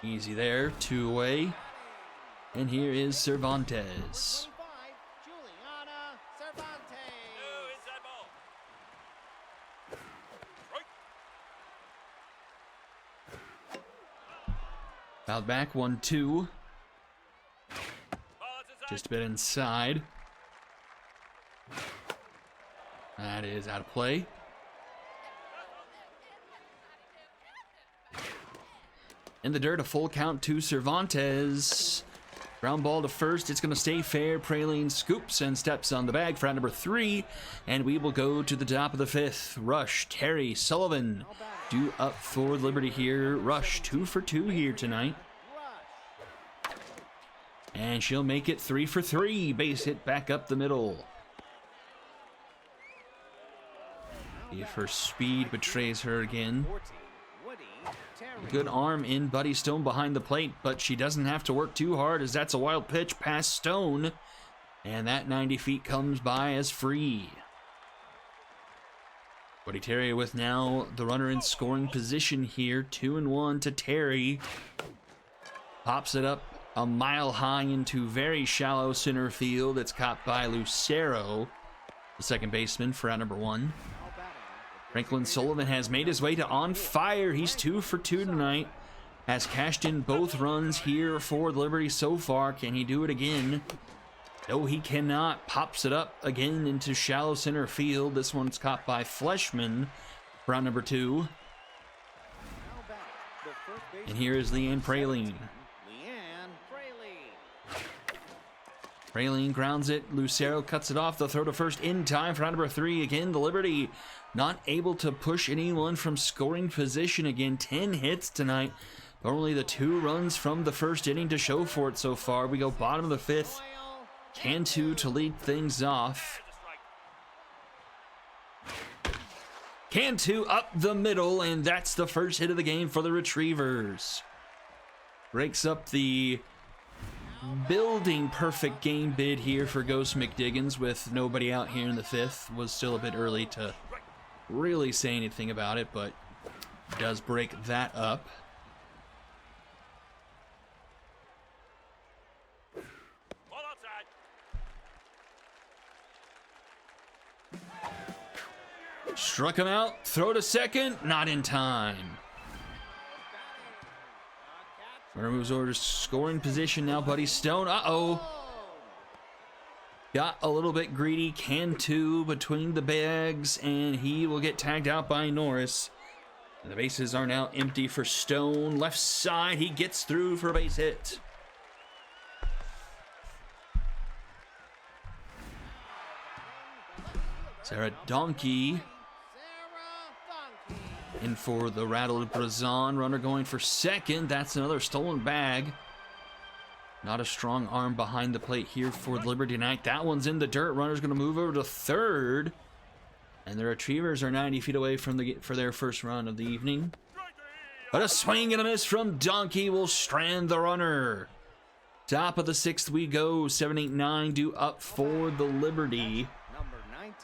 Easy there, 2 away. And here is Cervantes. 25, Juliana Cervantes. No, inside ball. Strike. Fouled back, 1-2. Ball, that's inside. Just a bit inside. That is out of play. In the dirt, a full count to Cervantes. Ground ball to first. It's going to stay fair. Praline scoops and steps on the bag for out number 3. And we will go to the top of the 5th. Rush, Terry, Sullivan due up for Liberty here. Rush 2 for 2 here tonight. Rush. And she'll make it 3 for 3. Base hit back up the middle. If her speed betrays her again. 14, Woody Terry. Good arm in Buddy Stone behind the plate, but she doesn't have to work too hard as that's a wild pitch past Stone. And that 90 feet comes by as free. Buddy Terry with now the runner in scoring position here. 2-1 to Terry. Pops it up a mile high into very shallow center field. It's caught by Lucero, the second baseman for out number 1. Franklin Sullivan has made his way to on fire. He's 2 for 2 tonight. Has cashed in both runs here for Liberty so far. Can he do it again? No, he cannot. Pops it up again into shallow center field. This one's caught by Fleshman for out number 2. And here is Leanne Praline. Leanne Praline. Praline grounds it. Lucero cuts it off. The throw to first in time for out number 3. Again, the Liberty not able to push anyone from scoring position again. 10 hits tonight. Only the 2 runs from the first inning to show for it so far. We go bottom of the 5th. Cantu to lead things off. Cantu up the middle, and that's the first hit of the game for the Retrievers. Breaks up the building perfect game bid here for Ghost McDiggins with nobody out here in the 5th. Was still a bit early to really say anything about it, but does break that up. Ball outside. Struck him out. Throw to second. Not in time. Runner moves over to scoring position now. Buddy Stone. Uh-oh. Got a little bit greedy. Cantu between the bags, and he will get tagged out by Norris. And the bases are now empty for Stone. Left side, he gets through for a base hit. Sarah Donkey in for the rattled Brazon. Runner going for second. That's another stolen bag. Not a strong arm behind the plate here for Liberty tonight. That one's in the dirt. Runner's going to move over to third. And the Retrievers are 90 feet away from for their first run of the evening. But a swing and a miss from Donkey will strand the runner. Top of the 6th we go. 7-8-9 due up for the Liberty. Number 19,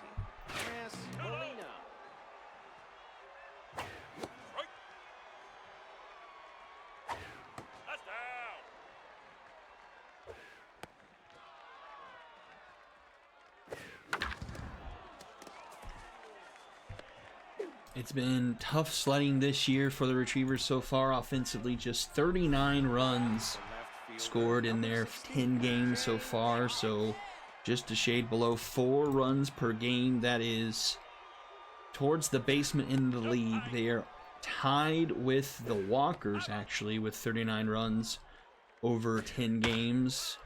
Miss Molina. Strike. That's down. It's been tough sledding this year for the Retrievers so far. Offensively, just 39 runs scored in their 10 games so far. So just a shade below 4 runs per game. That is towards the basement in the league. They are tied with the Walkers, actually, with 39 runs over 10 games.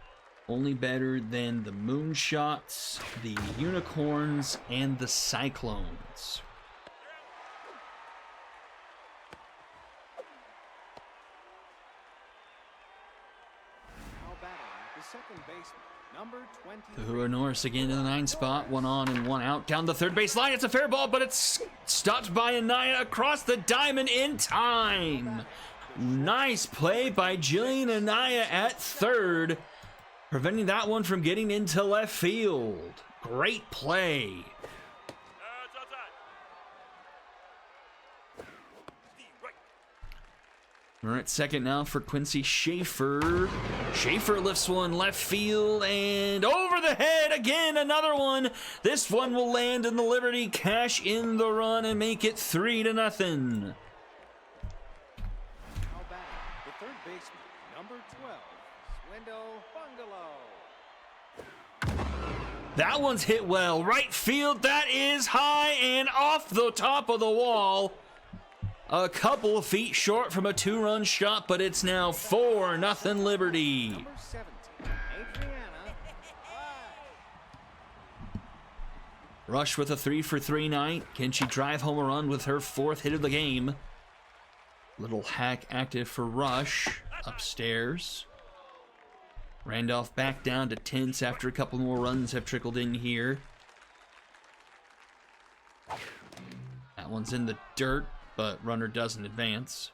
Only better than the Moonshots, the Unicorns, and the Cyclones. Now batting, the second baseman, number 20. Uhura Norris again in the 9 spot. 1 on and 1 out. Down the third base line. It's a fair ball, but it's stopped by Anaya across the diamond in time. Nice play by Jillian Anaya at third, preventing that one from getting into left field. Great play. It's outside. The right. We're at second now for Quincy Schaefer. Schaefer lifts one left field and over the head again, another one. This one will land in the Liberty, cash in the run and make it 3-0. Now batting, the third baseman, number 12, Swindle Bungalow. That one's hit well. Right field, that is high and off the top of the wall. A couple of feet short from a 2-run shot, but it's now 4-0 Liberty. Number 17, Adriana. Rush with a 3-for-3 night. Can she drive home a run with her 4th hit of the game? Little hack active for Rush. Upstairs. Randolph back down to tense after a couple more runs have trickled in here. That one's in the dirt, but runner doesn't advance.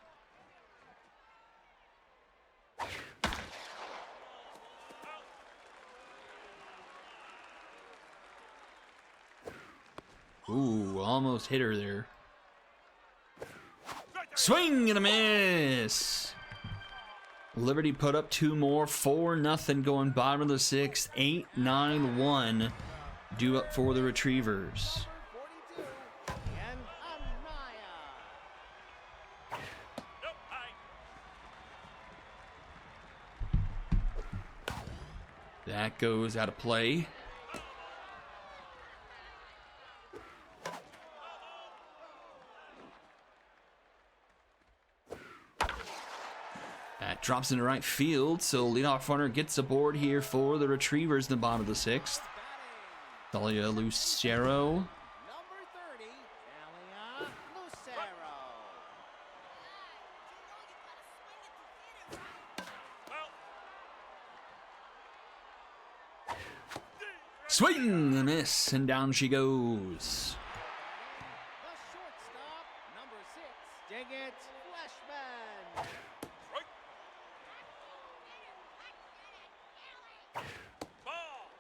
Ooh, almost hit her there. Swing and a miss. Liberty put up 2 more, 4-0 going bottom of the 6th, 8-9-1 due up for the Retrievers. 42, and Anaya. Nope, high. That goes out of play. That drops into right field, so leadoff runner gets aboard here for the Retrievers in the bottom of the 6th. Dalia Lucero. Number 30, Talia Lucero. Swing and a miss, and down she goes. The shortstop, number 6, Diggett Fleshman. Ball.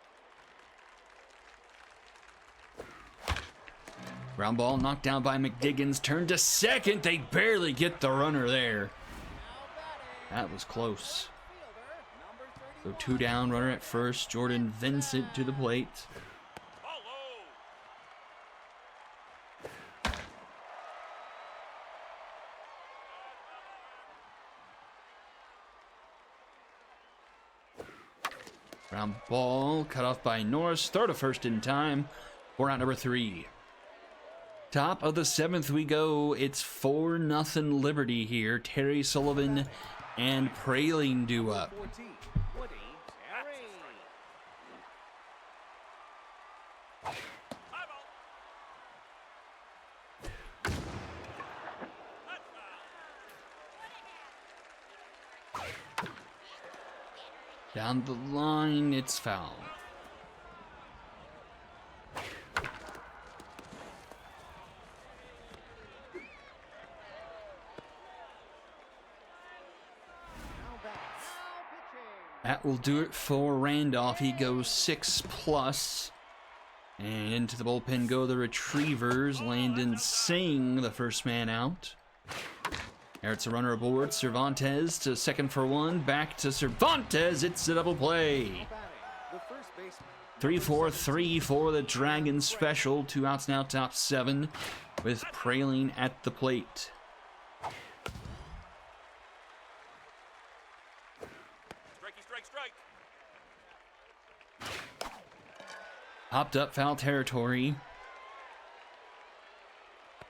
Ground ball knocked down by McDiggins. Turned to second. They barely get the runner there. Now batting, That was close. fielder, number So 31. 2 down, runner at first. Jordan Vincent to the plate. Ball low. Ground ball cut off by Norris. Throw to first in time. 4 out number 3. Top of the 7th we go. It's 4-0 Liberty here. Terry Sullivan and Praline do up. 14, Woody Terry. High ball. That's foul. Down the line, it's foul. Now batting, now pitching. That will do it for Randolph. He goes 6+. And into the bullpen go the Retrievers. Landon Singh, the first man out. There's a runner aboard. Cervantes to second for 1. Back to Cervantes. It's a double play. Batting, the first baseman. 3-4-3 for the Dragons special. 2 outs now, top 7. With Praline at the plate. Strikey, strike, strike. Hopped up foul territory.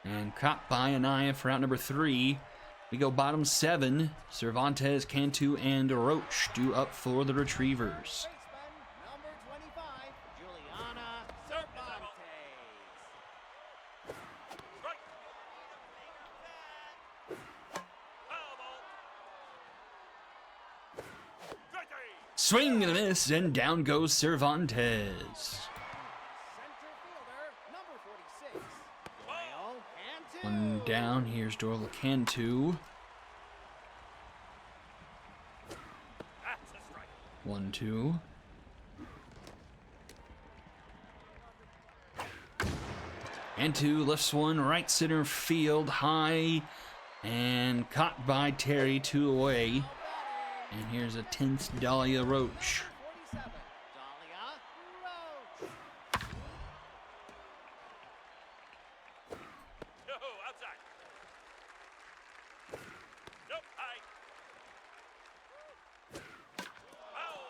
And caught by Anaya for out number 3. We go bottom 7. Cervantes, Cantu, and Roach due up for the Retrievers. Baseman, number 25, Juliana Cervantes. Strike. Foul ball. Strikey. Swing and a miss, and down goes Cervantes. Center fielder, number 46, Doyle Cantu. One down, here's Doyle Cantu. That's a strike. 1-2. Cantu lifts one right center field high. And caught by Terry, 2 away. Now batting. And here's a 10th Dahlia Roach. 47. Dahlia Roach. No, outside. Nope, high. Foul.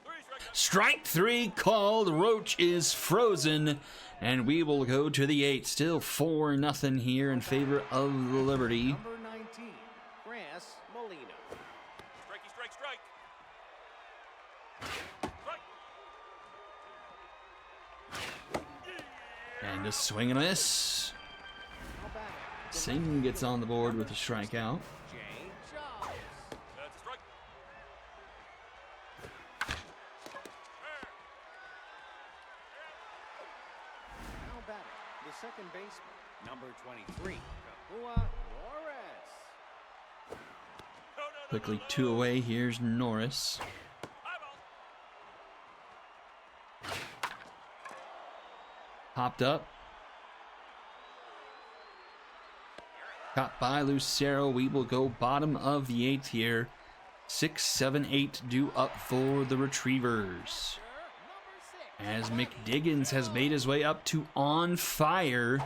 3 strikeouts. Strike 3 called. Roach is frozen. And we will go to the 8th. Still 4-0 here in favor of the Liberty. Number 19. Grass Molina. Strikey, strike. Strike. And a swing and a miss. Now batting. Singh gets on the board with a strikeout. Jay Jobs. That's a strike. Now batting. The second baseman. Number 23. Kapua Norris. No. Quickly 2 away. Here's Norris. High ball. Popped up. Caught by Lucero. We will go bottom of the 8th here. 6, 7, 8 due up for the Retrievers. As McDiggins has made his way up to on fire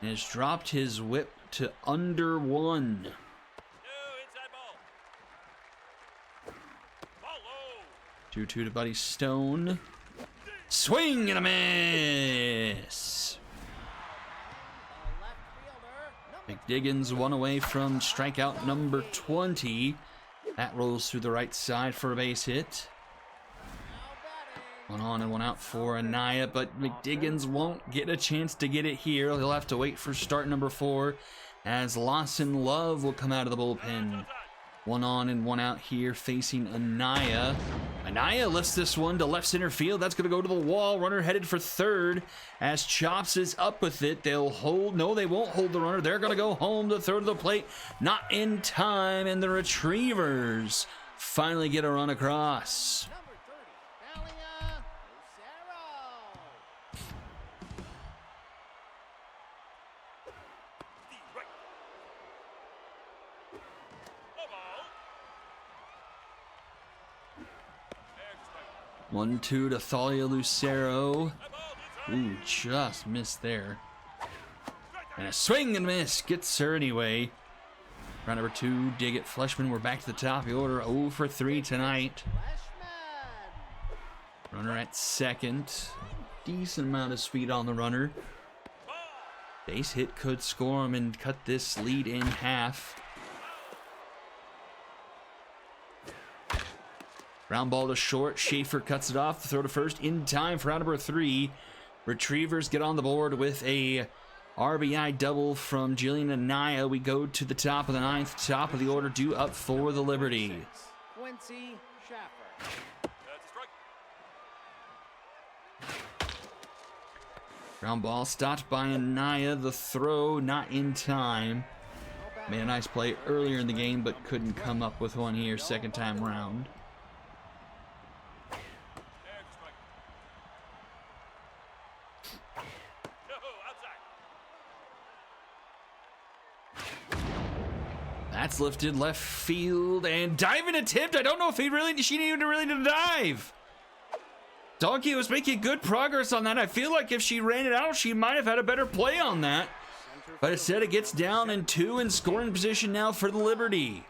and has dropped his whip to under 1. No, inside ball. Ball low. 2-2 to Buddy Stone. Swing and a miss. The left fielder. Number McDiggins 1 away from strikeout number 20. That rolls through the right side for a base hit. now batting. 1 on and 1 out for Anaya, but McDiggins won't get a chance to get it here. He'll have to wait for start number 4 as Lawson Love will come out of the bullpen. 1 on and 1 out here facing Anaya. Anaya lifts this one to left center field. That's going to go to the wall. Runner headed for third as Chops is up with it. They'll hold. No, they won't hold the runner. They're going to go home to third of the plate. Not in time, and the Retrievers finally get a run across. Number 30. Dahlia Lucero. The right. Low ball. There's a strike. 1-2 to Thalia Lucero. High ball. Inside. Ooh, just missed there. And a swing and miss. Gets her anyway. Round number 2, Diggett Fleshman. We're back to the top of the order. 0 for 3 tonight. Fleshman. Runner at second. Decent amount of speed on the runner. Ball. Base hit could score him and cut this lead in half. Ground ball to short. Schaefer cuts it off. Throw to first in time for round number 3. Retrievers get on the board with a RBI double from Jillian Anaya. We go to the top of the 9th. Top of the order due up for the Liberty. Quincy Schaffer. That's a strike. Ground ball stopped by Anaya. The throw not in time. Made a nice play earlier in the game, but couldn't come up with one here second time round. There's a strike. No, outside. That's lifted left field and diving attempt. I don't know if she needed to dive. Donkey was making good progress on that. I feel like if she ran it out, she might have had a better play on that. But instead, it gets down in 2 in scoring position now for the Liberty.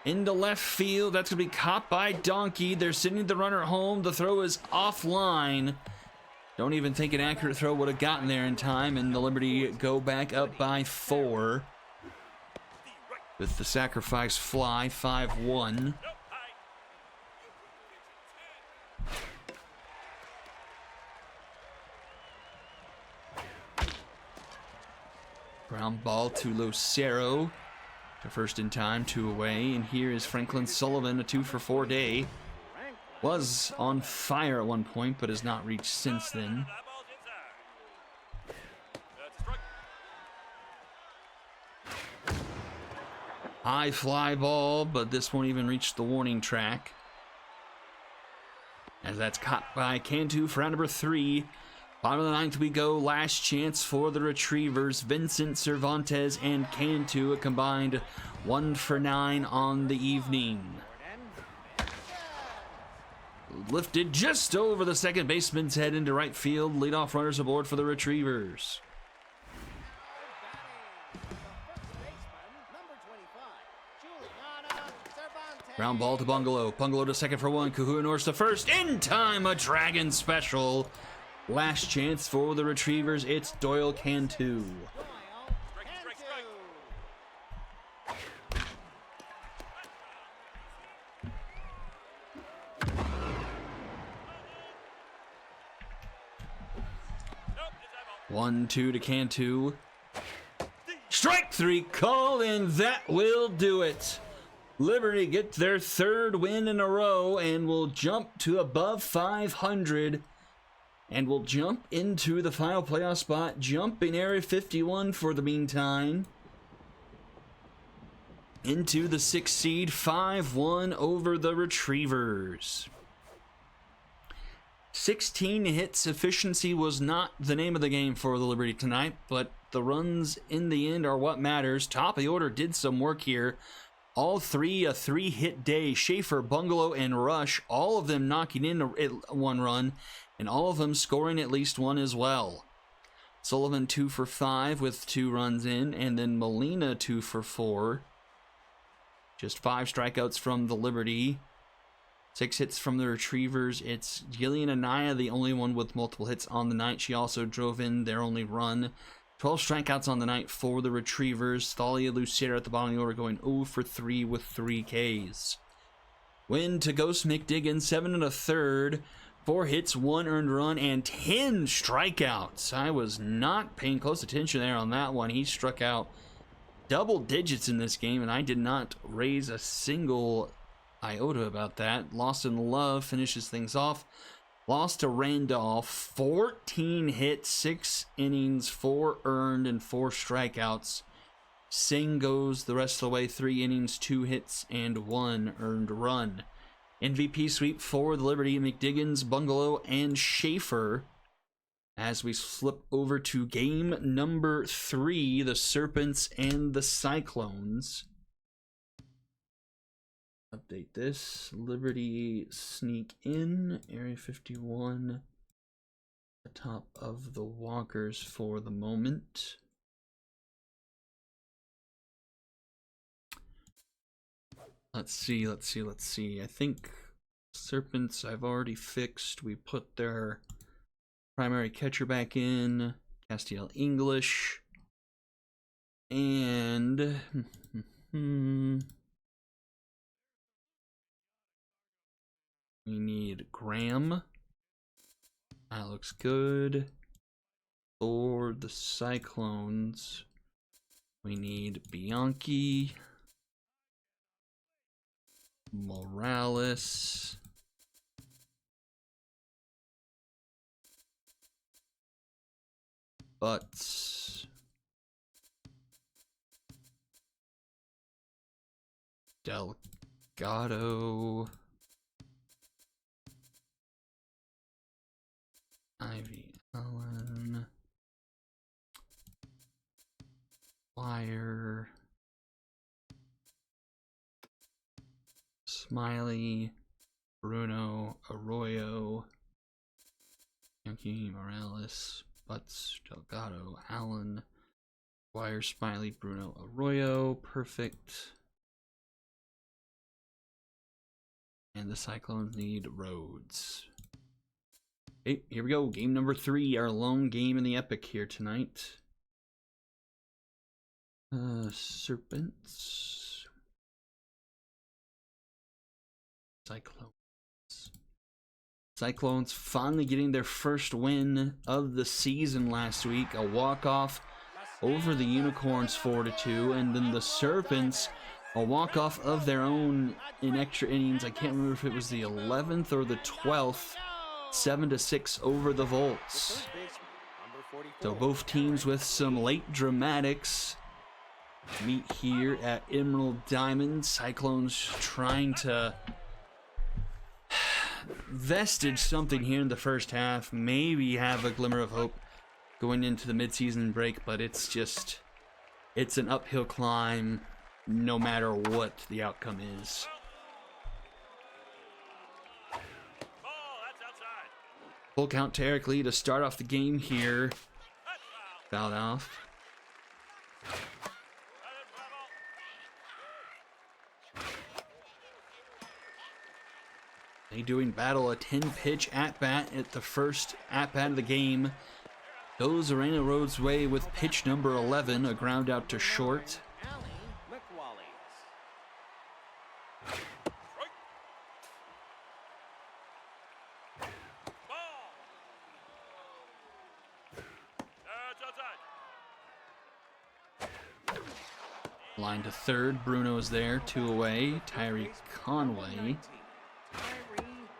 Into left field. That's going to be caught by Donkey. They're sending the runner home. The throw is offline. Don't even think an accurate throw would have gotten there in time. And the Liberty go back up by 4. With the sacrifice fly, 5-1. Nope, high. Ground ball to Lucero. To first in time, 2 away. And here is Franklin Sullivan, a 2 for 4 day. Was on fire at one point, but has not reached since then. That ball's inside. That's a strike. High fly ball, but this won't even reach the warning track. As that's caught by Cantu for round number 3. Bottom of the ninth we go. Last chance for the Retrievers. Vincent, Cervantes, and Cantu, a combined 1 for 9 on the evening. Lifted just over the second baseman's head into right field. Leadoff runners aboard for the Retrievers. Ground ball to Bungalow. Bungalow to second for one. Kahua Norris to first. In time, a Dragon special. Last chance for the Retrievers. It's Doyle Cantu. Strike, strike. Nope, it's out. 1-2 to Cantu. Strike 3 called, and that will do it. Liberty get their third win in a row and will jump to above 500 and will jump into the final playoff spot, jumping Area 51 for the meantime into the 6th seed, 5-1 over the Retrievers. 16 hits efficiency was not the name of the game for the Liberty tonight, but the runs in the end are what matters. Top of the order did some work here. All three, a 3-hit day. Schaefer, Bungalow, and Rush, all of them knocking in one run, and all of them scoring at least one as well. Sullivan 2 for 5 with 2 runs in, and then Molina 2 for 4. Just 5 strikeouts from the Liberty. 6 hits from the Retrievers. It's Gillian Anaya, the only one with multiple hits on the night. She also drove in their only run. 12 strikeouts on the night for the Retrievers. Thalia Lucera at the bottom of the order going 0 for 3 with 3 Ks. Win to Ghost McDiggin, 7 1/3. 4 hits, 1 earned run, and 10 strikeouts. I was not paying close attention there on that one. He struck out double digits in this game, and I did not raise a single iota about that. Lawson Love finishes things off. Lost to Randolph, 14 hits, 6 innings, 4 earned, and 4 strikeouts. Singh goes the rest of the way, 3 innings, 2 hits, and 1 earned run. MVP sweep for the Liberty, McDiggins, Bungalow, and Schaefer. As we slip over to game number 3, the Serpents and the Cyclones. Update this. Liberty sneak in. Area 51. The top of the walkers for the moment. Let's see. I think Serpents I've already fixed. We put their primary catcher back in. Castiel English. And... we need Graham. That looks good. For the Cyclones, we need Bianchi, Morales, Butts, Delgado, Ivy Allen, Wire, Smiley, Bruno, Arroyo, Yankee, Morales, Butts, Delgado, Allen, Wire, Smiley, Bruno, Arroyo. Perfect. And the Cyclones need Rhodes. Okay, here we go. Game number 3, our lone game in the Epic here tonight. Serpents. Cyclones finally getting their first win of the season last week. A walk-off over the Unicorns 4-2. And then the Serpents, a walk-off of their own in extra innings. I can't remember if it was the 11th or the 12th. 7-6 over the Volts. So both teams with some late dramatics meet here at Emerald Diamond. Cyclones trying to vestige something here in the first half. Maybe have a glimmer of hope going into the midseason break, but it's an uphill climb no matter what the outcome is. Ball, that's outside. Full count to Eric Lee to start off the game here. That's foul. Fouled off. That is level. They doing battle a 10-pitch at-bat at the first at-bat of the game. Goes Arena Road's way with pitch number 11, a ground out to short. Allie McWallis. Strike. Ball. That's outside. Line to third, Bruno's there, 2 away. Tyree Conway. Tyree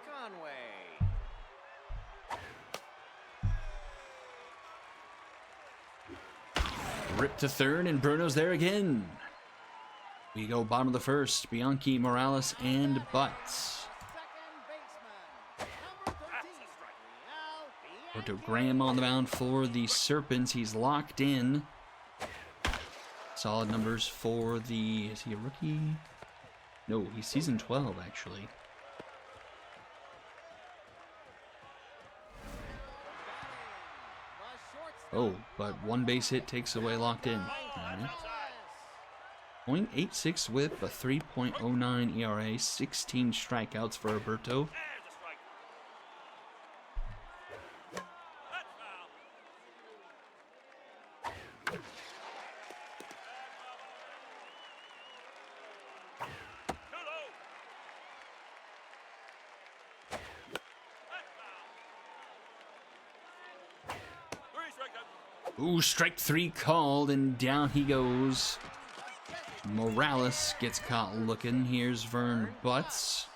Conway. Rip to third, and Bruno's there again. We go bottom of the first, Bianchi, Morales, and Butts. Second baseman, number 13. Roberto Graham on the mound for the Serpents. He's locked in. Solid numbers for the... Is he a rookie? No, he's season 12, actually. Oh, but one base hit takes away locked in. All right. 0.86 whip, a 3.09 ERA, 16 strikeouts for Roberto. There's a strike. That's foul. Too low. That's foul. 3 strikeouts. Ooh, strike 3 called, and down he goes. Morales gets caught looking. Here's Vern Butts.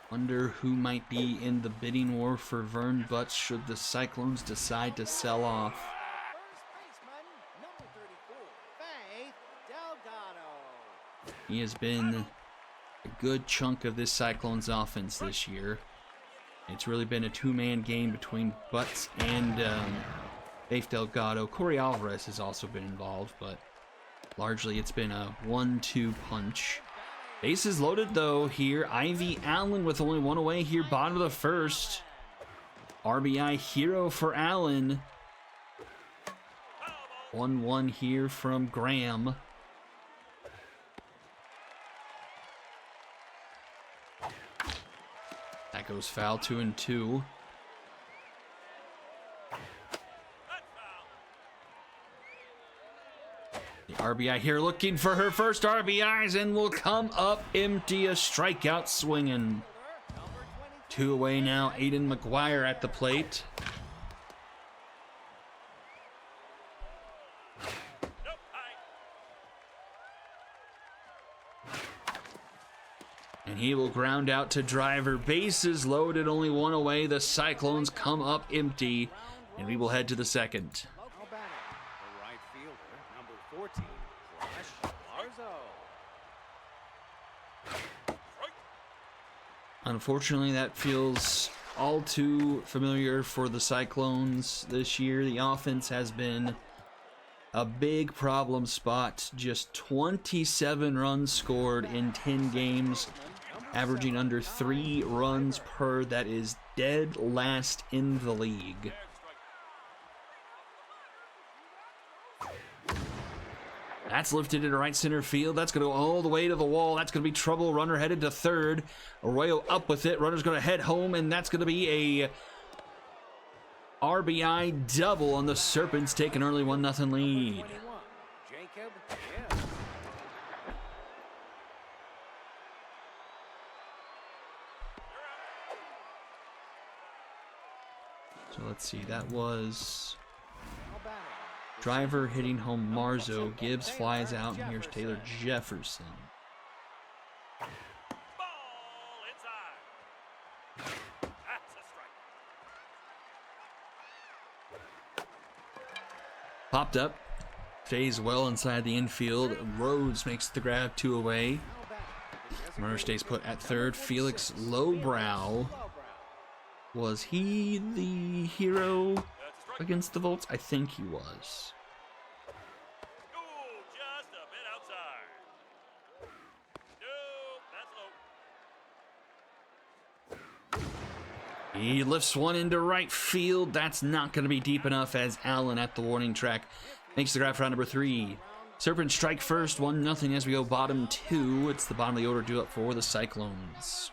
Wonder who might be in the bidding war for Vern Butts should the Cyclones decide to sell off. First baseman, number 34, Faith Delgado. He has been a good chunk of this Cyclones offense this year. It's really been a two-man game between Butts and Faith Delgado. Corey Alvarez has also been involved, but largely it's been a 1-2 punch. Bases loaded though here. Ivy Allen with only 1 away here, bottom of the first. RBI hero for Allen. 1-1 here from Graham. That goes foul, 2-2. The RBI here looking for her first RBIs and will come up empty, a strikeout swinging. 2 away now, Aiden McGuire at the plate. Nope, high. And he will ground out to driver. Bases loaded, only 1 away. The Cyclones come up empty, and we will head to the second. Now batting, the right fielder, number 14, Josh Larzo. Strike. Unfortunately, that feels all too familiar for the Cyclones this year. The offense has been a big problem spot. Just 27 runs scored in 10 games, averaging under 3 runs per. That is dead last in the league. That's lifted into right center field. That's going to go all the way to the wall. That's going to be trouble. Runner headed to third. Arroyo up with it. Runner's going to head home, and that's going to be a RBI double on the Serpents, take an early 1-0 lead. 21, Jacob Gibbs. So let's see. That was Now batting, driver hitting home Marzo. Gibbs flies out, and here's Taylor Jefferson. Ball inside. That's a strike. Popped up. Stays well inside the infield. Rhodes makes the grab, 2 away. now batting, Runner stays put at third. Felix Lowbrow. Was he the hero That's a strike. against the Volts? I think he was. Ooh, just a bit outside. No, that's low. He lifts one into right field. That's not going to be deep enough as Allen at the warning track makes the grab for round number 3. Serpents strike first, 1-0 as we go bottom 2. It's the bottom of the order due up for the Cyclones.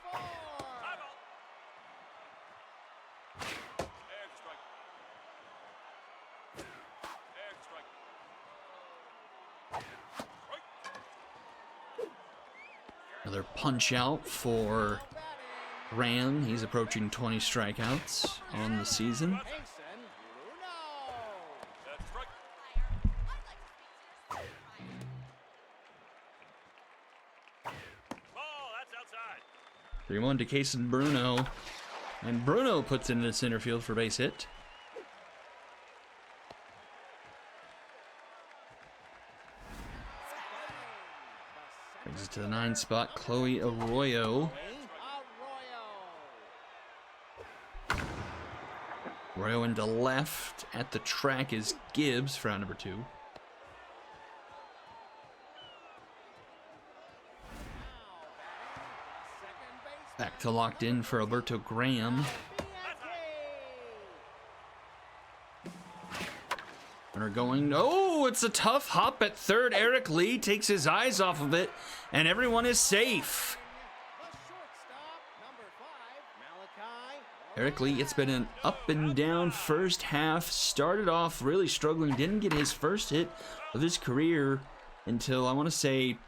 There's a strike. There's a strike. Strike. Another punch out for Ram. He's approaching 20 strikeouts on the season. Mason Bruno. That's a strike. Ball, that's outside. 3-1 to Cason Bruno. And Bruno puts it into center field for base hit. Brings it to the 9 spot. Chloe Arroyo. Arroyo into left. At the track is Gibbs for round number 2. Back to locked in for Alberto Graham. Runner going. Oh, it's a tough hop at third. Eric Lee takes his eyes off of it, and everyone is safe. Eric Lee, it's been an up and down first half. Started off really struggling. Didn't get his first hit of his career until, I want to say,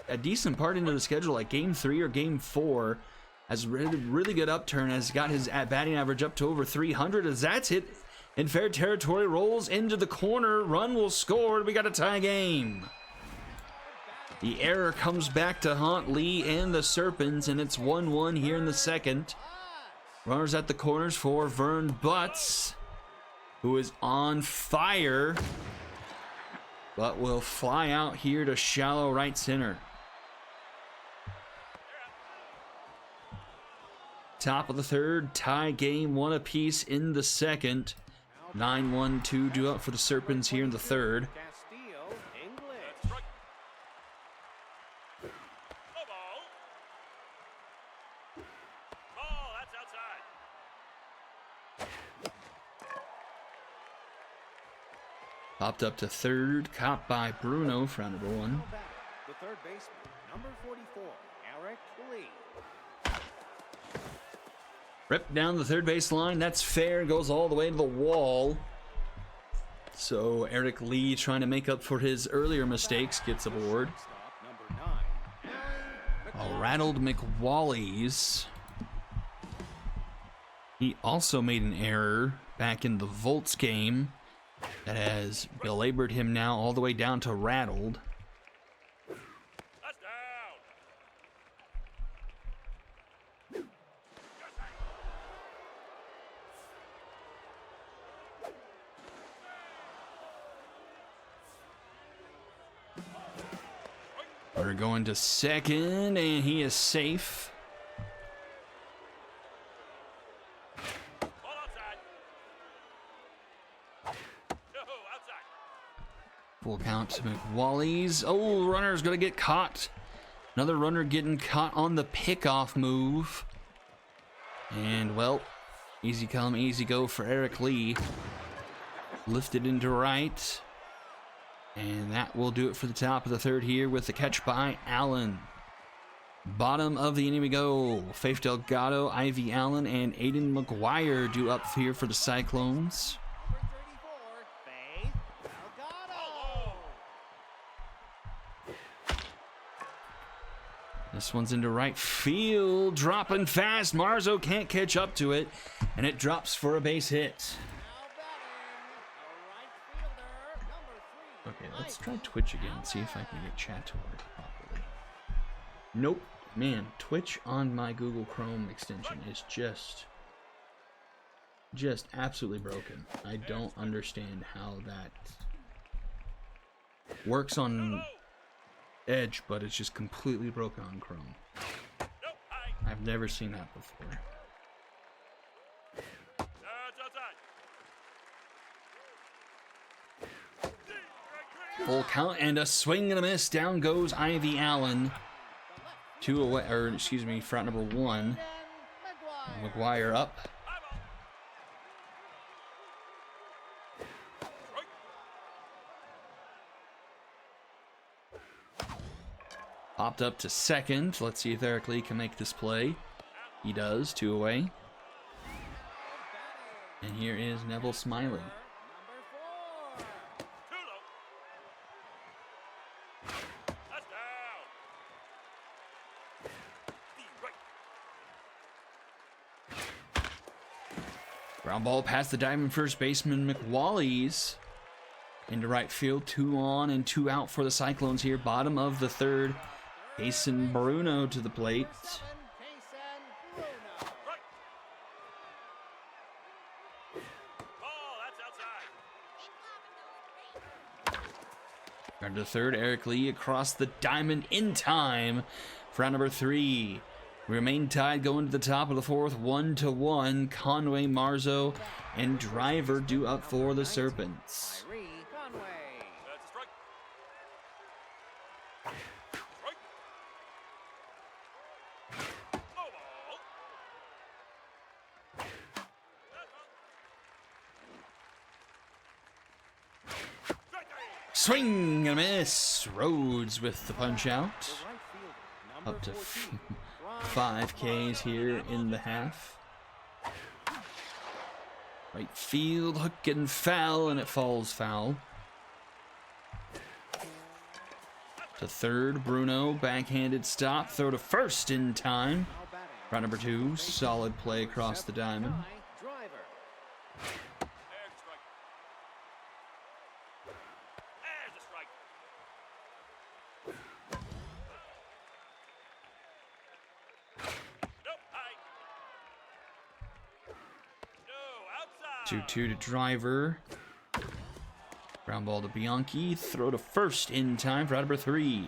a decent part into the schedule, like game 3 or game 4. Has really good upturn, has got his batting average up to over 300 as that's hit in fair territory, rolls into the corner, run will score, we got a tie game. The error comes back to haunt Lee and the Serpents, and it's 1-1 here in the second. Runners at the corners for Vern Butts, who is on fire, but will fly out here to shallow right center. Top of the third, tie game, 1 apiece in the second. 9-1-2 due up for the Serpents here in the third. Castillo, English. That's a strike. Low ball. Ball, that's outside. Popped up to third, caught by Bruno for round number 1. The third baseman, number 44, Eric Lee. Ripped down the third base line, that's fair, goes all the way to the wall. So Eric Lee, trying to make up for his earlier mistakes, gets aboard. Stop number 9, Alan Rattled McWallies. He also made an error back in the Volts game that has belabored him now all the way down to rattled. That's down. We're going to second, and he is safe. Ball outside. No, outside. Full count to McWallies. Oh, runner's gonna get caught. Another runner getting caught on the pickoff move. And, well, easy come, easy go for Eric Lee. Lifted into right. And that will do it for the top of the third here with the catch by Allen. Bottom of the inning we go. Faith Delgado, Ivy Allen, and Aiden McGuire due up here for the Cyclones. number 34, Faith Delgado. This one's into right field, dropping fast. Marzo can't catch up to it, and it drops for a base hit. Now batting, the right fielder, number 3. Okay, let's try Twitch again, see if I can get chat to work properly. Nope. Man, Twitch on my Google Chrome extension is just absolutely broken. I don't understand how that works on edge, but it's just completely broken on chrome. No, high. I've never seen that before. That's outside. Full count and a swing and a miss. Down goes Ivy Allen. 2 away, or excuse me, front number 1. And McGuire up. Popped up to second. Let's see if Eric Lee can make this play. He does. 2 away. And here is Neville Smiley. Number 4. Too low. That's down. The right. Ground ball past the diamond first baseman McWallies. Into right field. 2 on and 2 out for the Cyclones here. Bottom of the 3rd. Jason Bruno to the plate. Jason Bruno. Right. Ball, that's outside. Under the 3rd, Eric Lee across the diamond in time for round number 3. We remain tied going to the top of the 4th, 1-1. Conway, Marzo, and Driver due up for the Serpents. Tyree Conway. That's a strike. Strike. Low ball. Strike three. Swing and a miss. Rhodes with the punch out. The right fielder, number Up to 14, 5 Ks here in the half. Right field, hook and foul, and it falls foul. To 3rd, Bruno, backhanded stop, throw to 1st in time. Now batting. Round number 2, solid play across the diamond. Driver. There's a strike. There's a strike. Nope, high. No, outside. 2-2 to Driver. Ground ball to Bianchi. Throw to 1st in time for round number 3.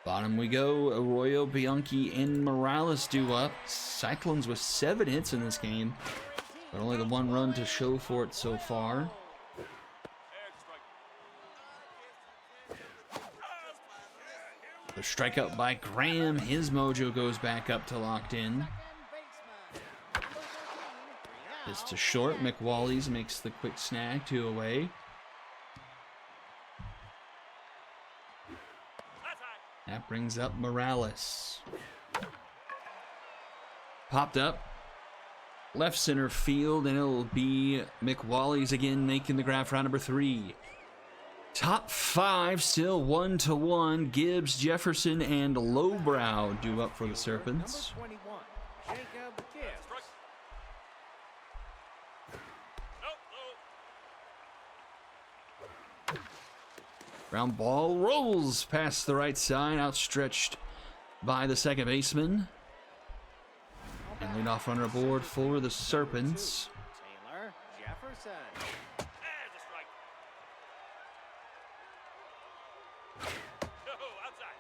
Bottom we go. Arroyo, Bianchi, and Morales due up. Cyclones with 7 hits in this game, but only the 1 run to show for it so far. The strikeout by Graham. His mojo goes back up to locked in. It's to short. McWallies makes the quick snag. 2 away. That brings up Morales. Popped up. Left center field, and it'll be McWallies again making the grab for round number 3. Top 5 still 1-1. Gibbs, Jefferson, and Lowbrow due up for the Serpents. Number 21, Jacob Gibbs. Ground ball rolls past the right side, outstretched by the second baseman. And leadoff runner aboard for the Serpents. Taylor Jefferson. There's a strike. No, outside.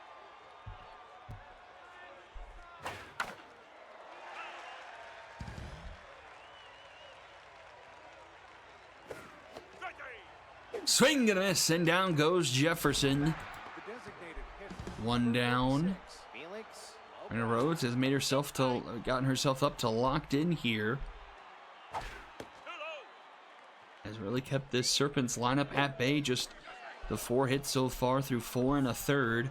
Strike three. Swing and a miss, and down goes Jefferson. The designated hitter. 1 down. Felix And Rhodes has made herself to gotten herself up to locked in here. Too low. Has really kept this Serpents lineup at bay. Just the 4 hits so far through 4 1/3.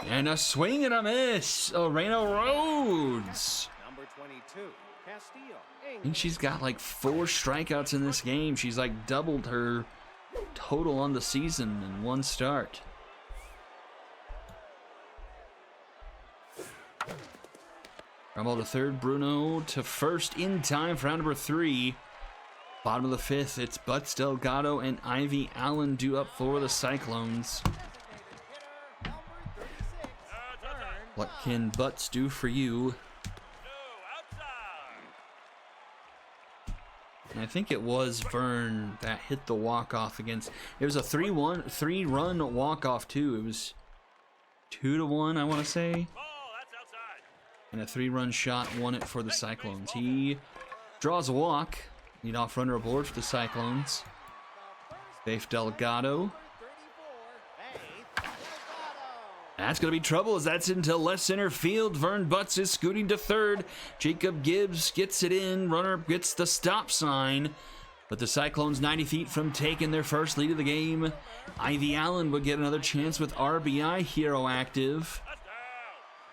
And a swing and a miss. Oreno Rhodes. number 22, Castillo. I think she's got like 4 strikeouts in this game. She's like doubled her total on the season in 1 start. Ground ball to 3rd, Bruno to 1st in time for round number 3. Bottom of the fifth, it's Butts Delgado and Ivy Allen due up for the Cyclones. Designated hitter, number 36, Vern What can Butts do for you? No, outside. And I think it was Vern that hit the walk-off against. It was a 3-run walk-off too. It was 2-1, I want to say. Ball, that's outside. And a 3-run shot won it for the Cyclones. He draws a walk. Leadoff runner aboard for the Cyclones. Faith Delgado. 34, Faith Delgado. That's going to be trouble as that's into left center field. Vern Butts is scooting to third. Jacob Gibbs gets it in. Runner gets the stop sign. But the Cyclones 90 feet from taking their first lead of the game. Ivy Allen would get another chance with RBI hero active. That's down.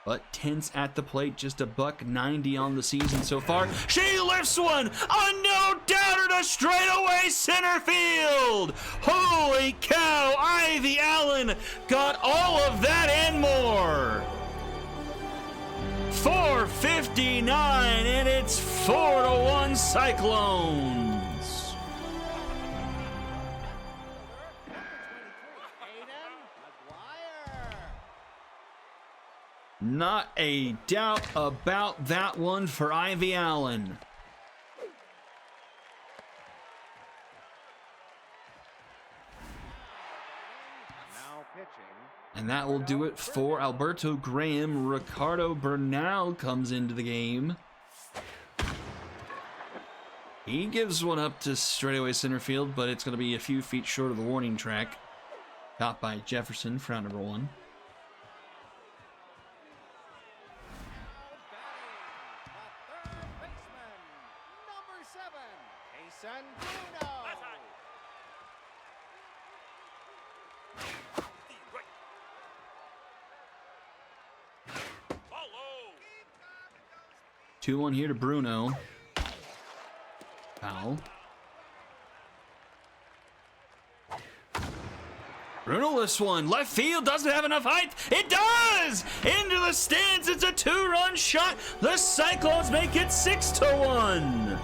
But tense at the plate, just a $190 on the season so far. She lifts one, a no-doubter to straightaway center field. Holy cow, Ivy Allen got all of that and more. 459, and it's 4-1 Cyclones. Not a doubt about that one for Ivy Allen. Now pitching. And that will do it for Alberto Graham. Ricardo Bernal comes into the game. He gives one up to straightaway center field, but it's going to be a few feet short of the warning track. Caught by Jefferson for out number 1. Jason Bruno. That's high. Deep right. Ball low. 2-1 here to Bruno. Foul. Bruno lifts one. Left field doesn't have enough height. It does! Into the stands. It's a 2-run shot. The Cyclones make it 6-1.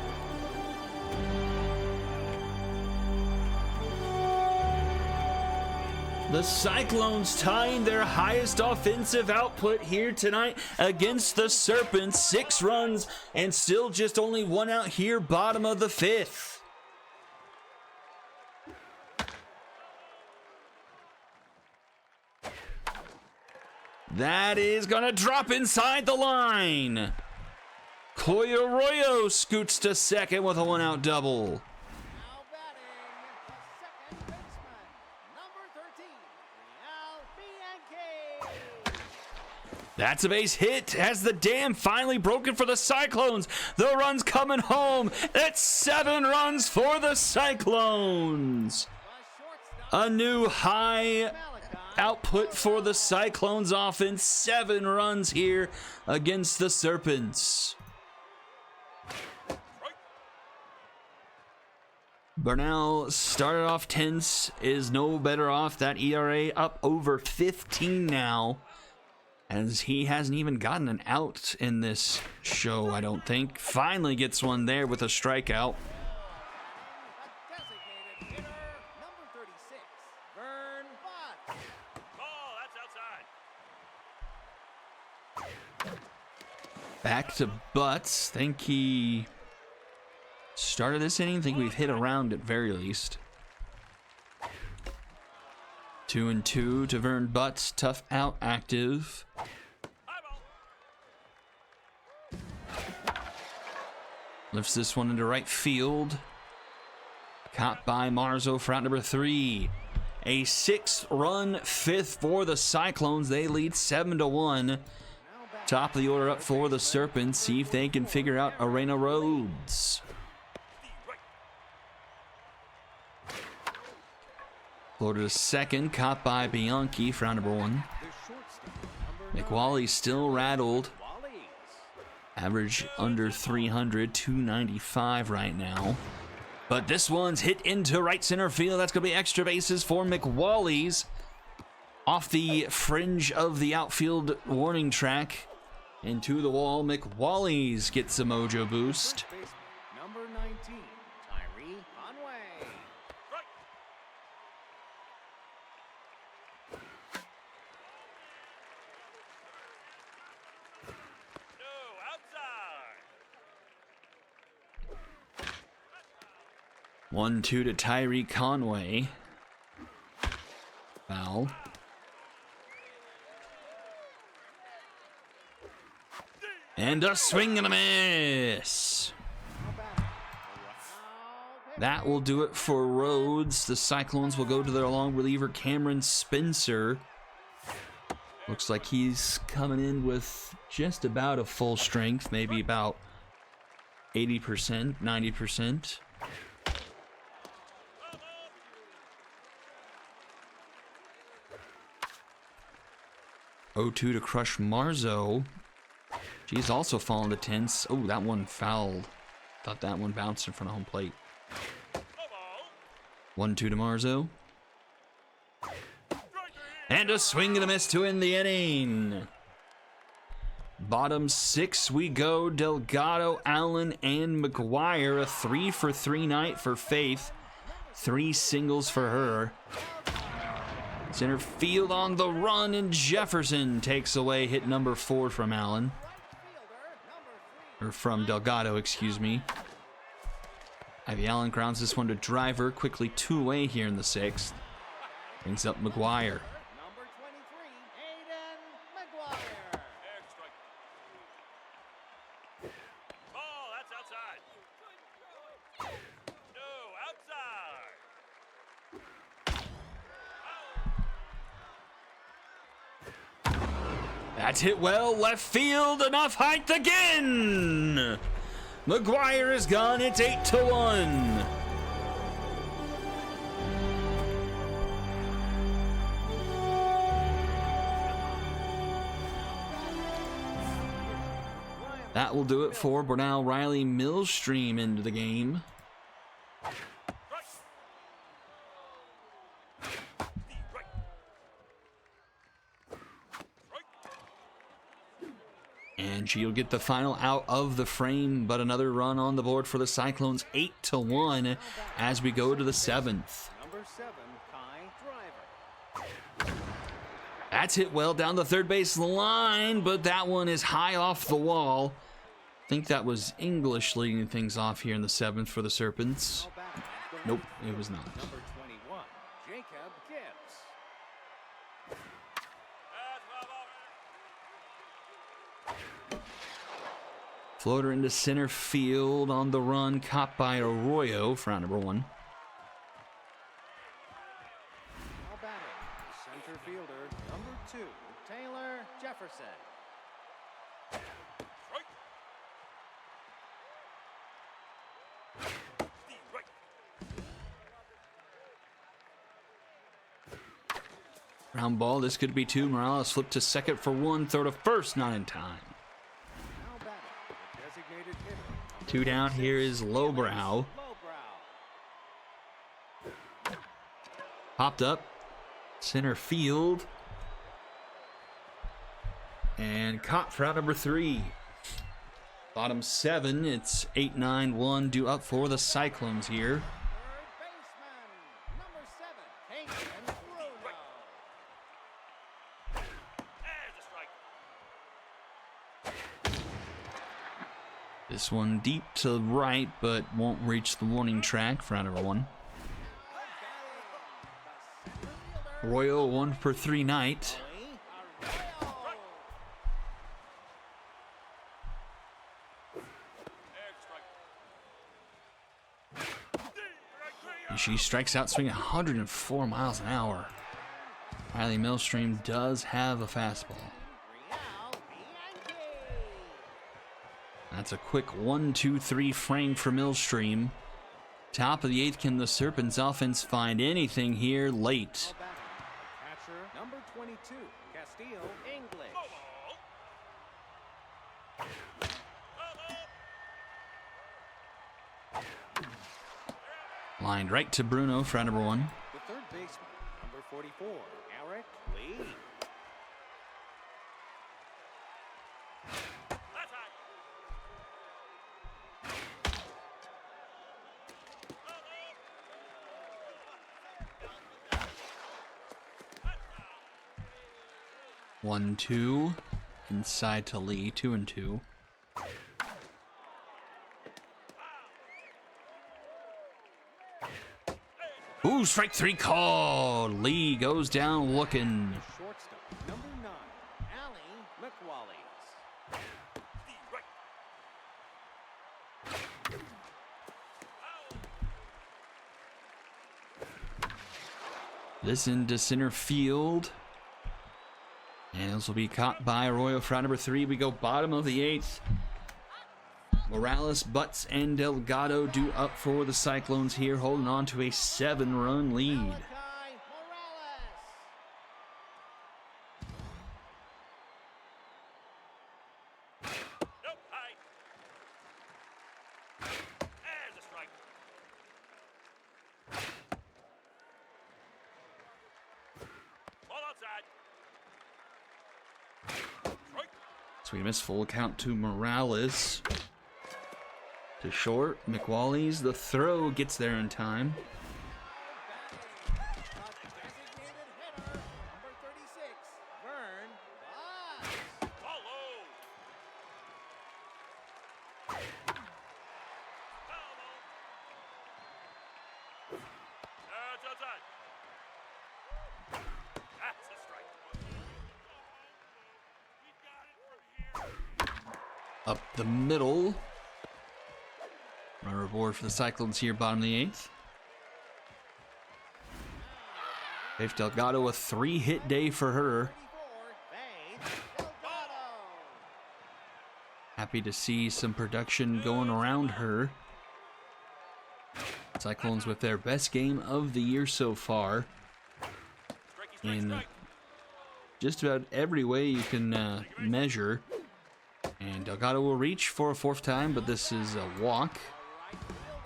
The Cyclones tying their highest offensive output here tonight against the Serpents. 6 runs and still just only 1 out here, bottom of the 5th. That is going to drop inside the line. Coyo Arroyo scoots to second with a 1-out double. Now batting, the second baseman, number 13, Real Bianchi. That's a base hit. Has the dam finally broken for the Cyclones? The run's coming home. That's 7 runs for the Cyclones. The shortstop, A new high Malachi. output for the Cyclones offense. 7 runs here against the Serpents. Bernal started off tense, is no better off. That ERA up over 15 now, as he hasn't even gotten an out in this show, I don't think. Finally gets one there with a strikeout. A designated hitter, number 36, Vern Butts. Ball, that's outside. Back to Butts. Think he started this inning. Think we've hit a round at very least. 2-2 to Vern Butts. Tough out active. High ball. Lifts this one into right field. Caught by Marzo for out number 3. A 6-run 5th for the Cyclones. They lead 7-1. Top of the order up for the Serpents. See if they can figure out Arena Rhodes. Florida to second. Caught by Bianchi for out number 1. The shortstop, number McWally's still rattled. Wallies. Average under 300, 295 right now. But this one's hit into right center field. That's going to be extra bases for McWally's. Off the fringe of the outfield warning track. Into the wall. McWally's gets a mojo boost. First baseman, number 19, Tyree 1-2 to Tyree Conway. Foul. And a swing and a miss. That will do it for Rhodes. The Cyclones will go to their long reliever, Cameron Spencer. Looks like he's coming in with just about a full strength, maybe about 80%, 90%. Oh, 2 to Crush Marzo. She's also fallen to tense. Oh, that one fouled. Thought that one bounced in front of home plate. 1-2 to Marzo. And a swing and a miss to end the inning. Bottom 6 we go. Delgado, Allen, and McGuire. A 3-for-3 night for Faith. 3 singles for her. Center field on the run, and Jefferson takes away hit number 4 from Allen. Or from Delgado, excuse me. Ivy Allen grounds this one to Driver, quickly 2 away here in the 6th. Brings up McGuire. Number 23, Aiden McGuire. Ball, that's outside. No, outside. That's hit well, left field, enough height again! McGuire is gone, it's 8-1. That will do it for Bernal Riley Millstream into the game. And she'll get the final out of the frame, but another run on the board for the Cyclones, 8-1 as we go to the 7th. Number 7, Kai Driver. That's hit well down the third base line, but that one is high off the wall. I think that was English leading things off here in the 7th for the Serpents. Now batting at the Nope, left it was not. Number 21, Jacob Gibbs. That's ball. Floater into center field on the run, caught by Arroyo for out number 1. Now batting, center fielder, number 2, Taylor Jefferson. Ground ball, this could be 2. Morales flipped to second for 1, throw to first, not in time. Now batting, the designated hitter. Number 2 down, 26, here is Lowbrow. Lowbrow. Popped up, center field, and caught for out number 3. Bottom 7, it's 8-9-1 due up for the Cyclones here. Third baseman, number 7, Hayden Bruno. There's a strike. This one deep to the right, but won't reach the warning track for out number 1. Royal 1 for 3 night. And she strikes out swinging 104 miles an hour. Riley Millstream does have a fastball. That's a quick 1-2-3 frame for Millstream. Top of the 8th, can the Serpents offense find anything here late? Catcher, number 22, Castillo English. Lined right to Bruno for out number 1. The third baseman, number 44, Eric Lee. That's high. 1-2. Inside to Lee, 2-2. Ooh, strike three called. Lee goes down looking. Shortstop, number 9, Allie McWallies. Right. This into center field. And this will be caught by Arroyo for out number 3. We go bottom of the 8th. Morales, Butts, and Delgado do up for the Cyclones here, holding on to a 7-run lead. Malachi Morales. Nope. High. There's a strike. Ball outside. Strike. Swing miss, full count to Morales. To short, McWallies, the throw gets there in time. Designated hitter, number 36, Vern Butts. Ball low. Foul ball. It's outside. That's a strike. We got it from here. Up the middle. Runner aboard for the Cyclones here, bottom of the 8th. Faith Delgado, a 3-hit day for her. 34, Faith Delgado. Happy to see some production going around her. Cyclones with their best game of the year so far. Strikey, strike, In strike. just about every way you can measure. And Delgado will reach for a 4th time, but this is a walk.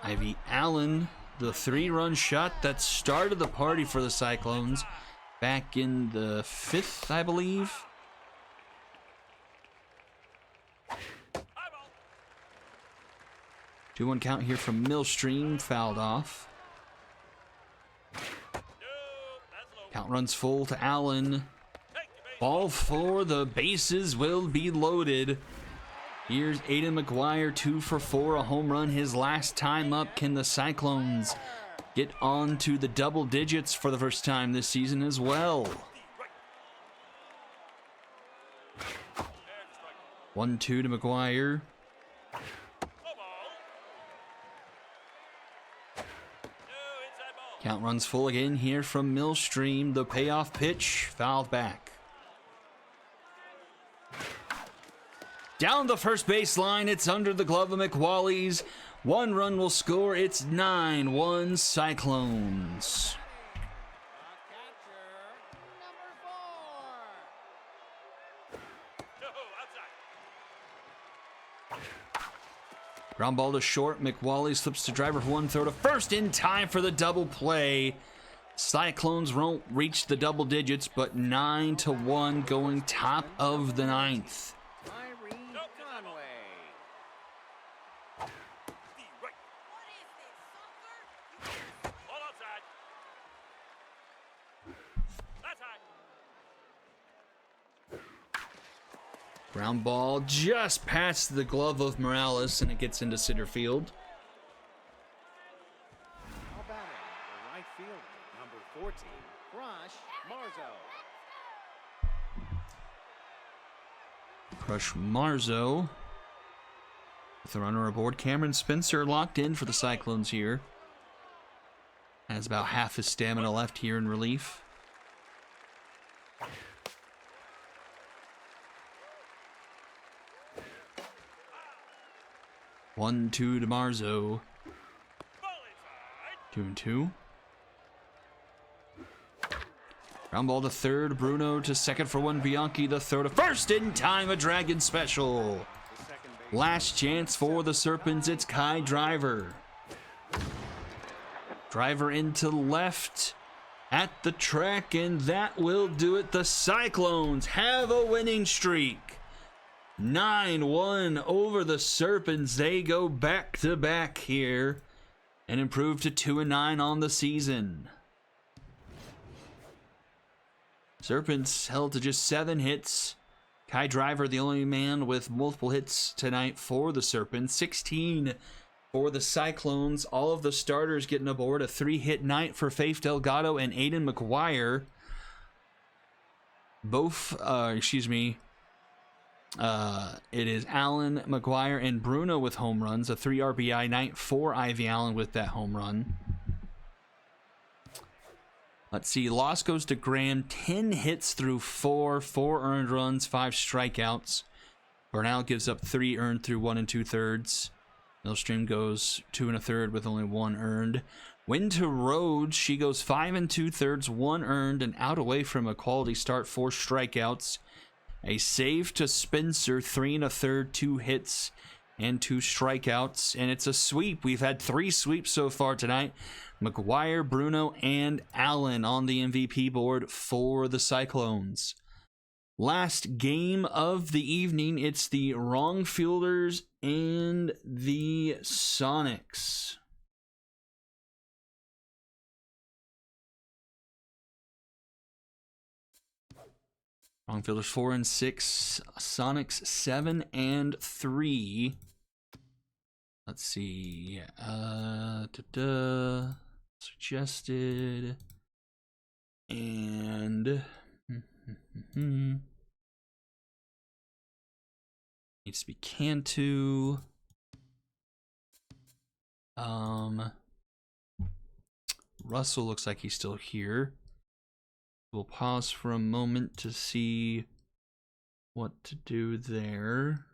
Ivy Allen, the 3-run shot that started the party for the Cyclones back in the 5th, I believe. High ball. 2-1 count here from Millstream, fouled off. Nope. That's low. Count runs full to Allen. Take the base. Ball for the bases will be loaded. Here's Aiden McGuire, 2 for 4, a home run his last time up. Can the Cyclones get on to the double digits for the first time this season as well? There's a strike. 1-2 to McGuire. Low ball. No, inside ball. Count runs full again here from Millstream. The payoff pitch fouled back. Down the first baseline, it's under the glove of McWallies. 1 run will score. It's 9-1 Cyclones. The catcher, number 4. No, outside. Ground ball to short. McWallies slips to driver for 1, throw to first in time for the double play. Cyclones won't reach the double digits, but 9-1 going top of the 9th. Irene Conway. Right. Ball outside. That's high. Ground ball just past the glove of Morales, and it gets into center field. Now batting, the right fielder, number 14, Crush Marzo. Crush Marzo. With the runner aboard, Cameron Spencer locked in for the Cyclones here. Has about half his stamina left here in relief. One, 2 to Marzo. Ball inside. 2-2. Ground ball to third. Bruno to second for 1. Bianchi the throw to first in time. A Dragon special. The second base. Last chance for the Serpents. It's Kai Driver. Driver into left at the track, and that will do it. The Cyclones have a winning streak. 9-1 over the Serpents. They go back to back here and improve to 2-9 on the season. Serpents held to just 7 hits. Kai Driver, the only man with multiple hits tonight for the Serpents. 16 For the Cyclones, all of the starters getting aboard. A 3-hit night for Faith Delgado and Aiden McGuire. Both, it is Allen, McGuire, and Bruno with home runs. A 3 RBI night for Ivy Allen with that home run. Let's see, loss goes to Graham. 10 hits through 4 earned runs, 5 strikeouts. Bernal gives up 3 earned through 1 2/3. Millstream goes 2 1/3 with only 1 earned. Win to Rhodes, she goes 5 2/3, 1 earned, and out away from a quality start, 4 strikeouts. A save to Spencer, 3 1/3, 2 hits, and 2 strikeouts. And it's a sweep. We've had 3 sweeps so far tonight. McGuire, Bruno, and Allen on the MVP board for the Cyclones. Last game of the evening, it's the Wrong Fielders and the Sonics. Wrong Fielders 4 and 6, Sonics 7 and 3. Let's see. Suggested. And needs to be Cantu. Russell looks like he's still here. We'll pause for a moment to see what to do there.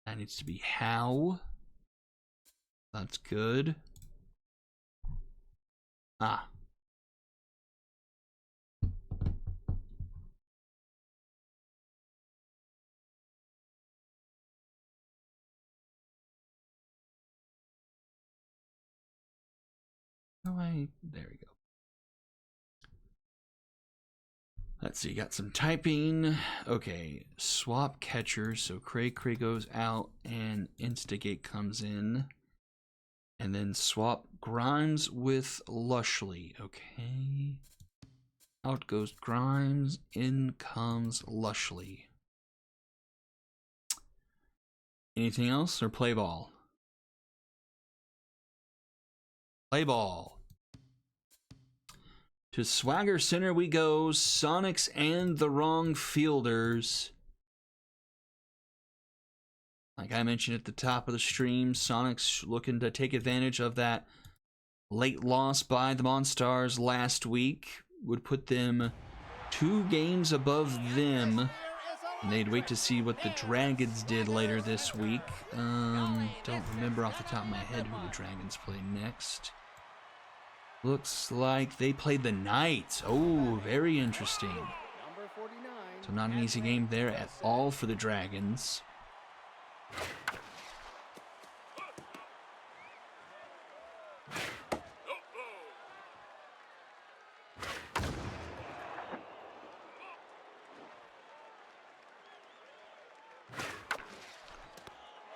That needs to be Howe. That's good. Ah. There we go. Let's see, got some typing. Okay, swap catchers. So Cray goes out and Instigate comes in. And then swap Grimes with Lushley. Okay. Out goes Grimes, in comes Lushley. Anything else or play ball? Play ball. To Swagger Center we go. Sonics and the Wrong Fielders. Like I mentioned at the top of the stream, Sonics looking to take advantage of that late loss by the Monstars last week. Would put them 2 games above them. And they'd wait to see what the Dragons did later this week. Don't remember off the top of my head who the Dragons play next. Looks like they played the Knights. Oh, very interesting. So not an easy game there at all for the Dragons.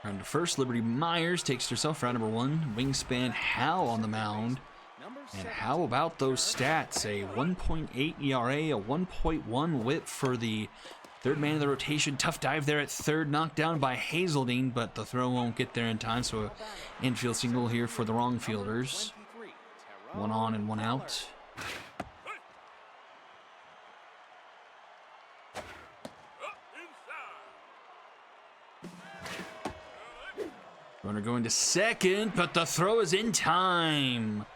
Round to first, Liberty Myers takes herself round number 1. Wingspan Howe on the mound. And how about those stats? A 1.8 ERA, a 1.1 whip for the third man of the rotation. Tough dive there at third, knocked down by Hazeldine, but the throw won't get there in time, so an infield single here for the Wrong Fielders. 1 on and 1 out. Runner going to second, but the throw is in time.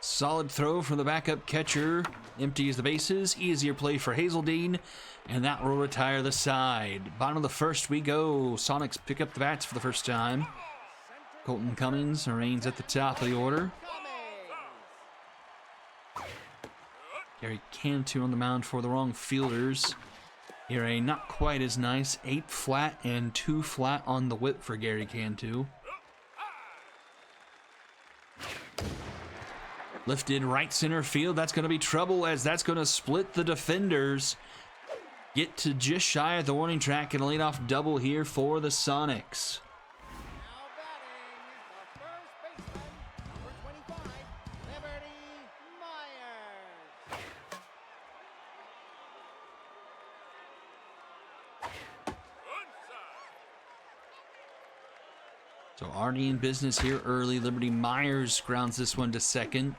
Solid throw from the backup catcher. Empties the bases. Easier play for Hazeldine. And that will retire the side. Bottom of the first we go. Sonics pick up the bats for the first time. Colton Cummings remains at the top of the order. Gary Cantu on the mound for the Wrong Fielders. ERA not quite as nice. 8 flat and 2 flat on the whip for Gary Cantu. Lifted right center field. That's going to be trouble as that's going to split the defenders. Get to just shy of the warning track and a leadoff double here for the Sonics. So already in business here early. Liberty Myers grounds this one to second.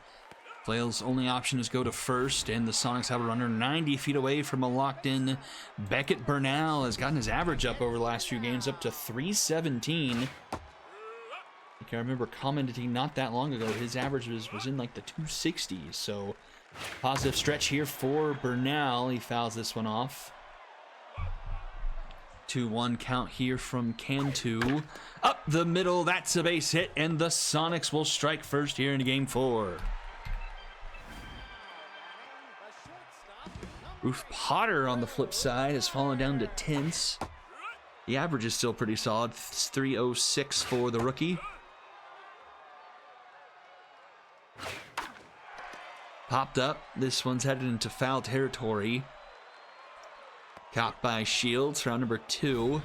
Flail's only option is go to first, and the Sonics have a runner 90 feet away from a locked-in Beckett Bernal. Has gotten his average up over the last few games, up to 317. I remember commenting not that long ago, his average was in like the 260s, so positive stretch here for Bernal. He fouls this one off. 2-1 count here from Cantu. Up the middle, that's a base hit, and the Sonics will strike first here in game 4. Ruth Potter on the flip side has fallen down to 10ths. The average is still pretty solid. It's 306 for the rookie. Popped up. This one's headed into foul territory. Caught by Shields, round number 2.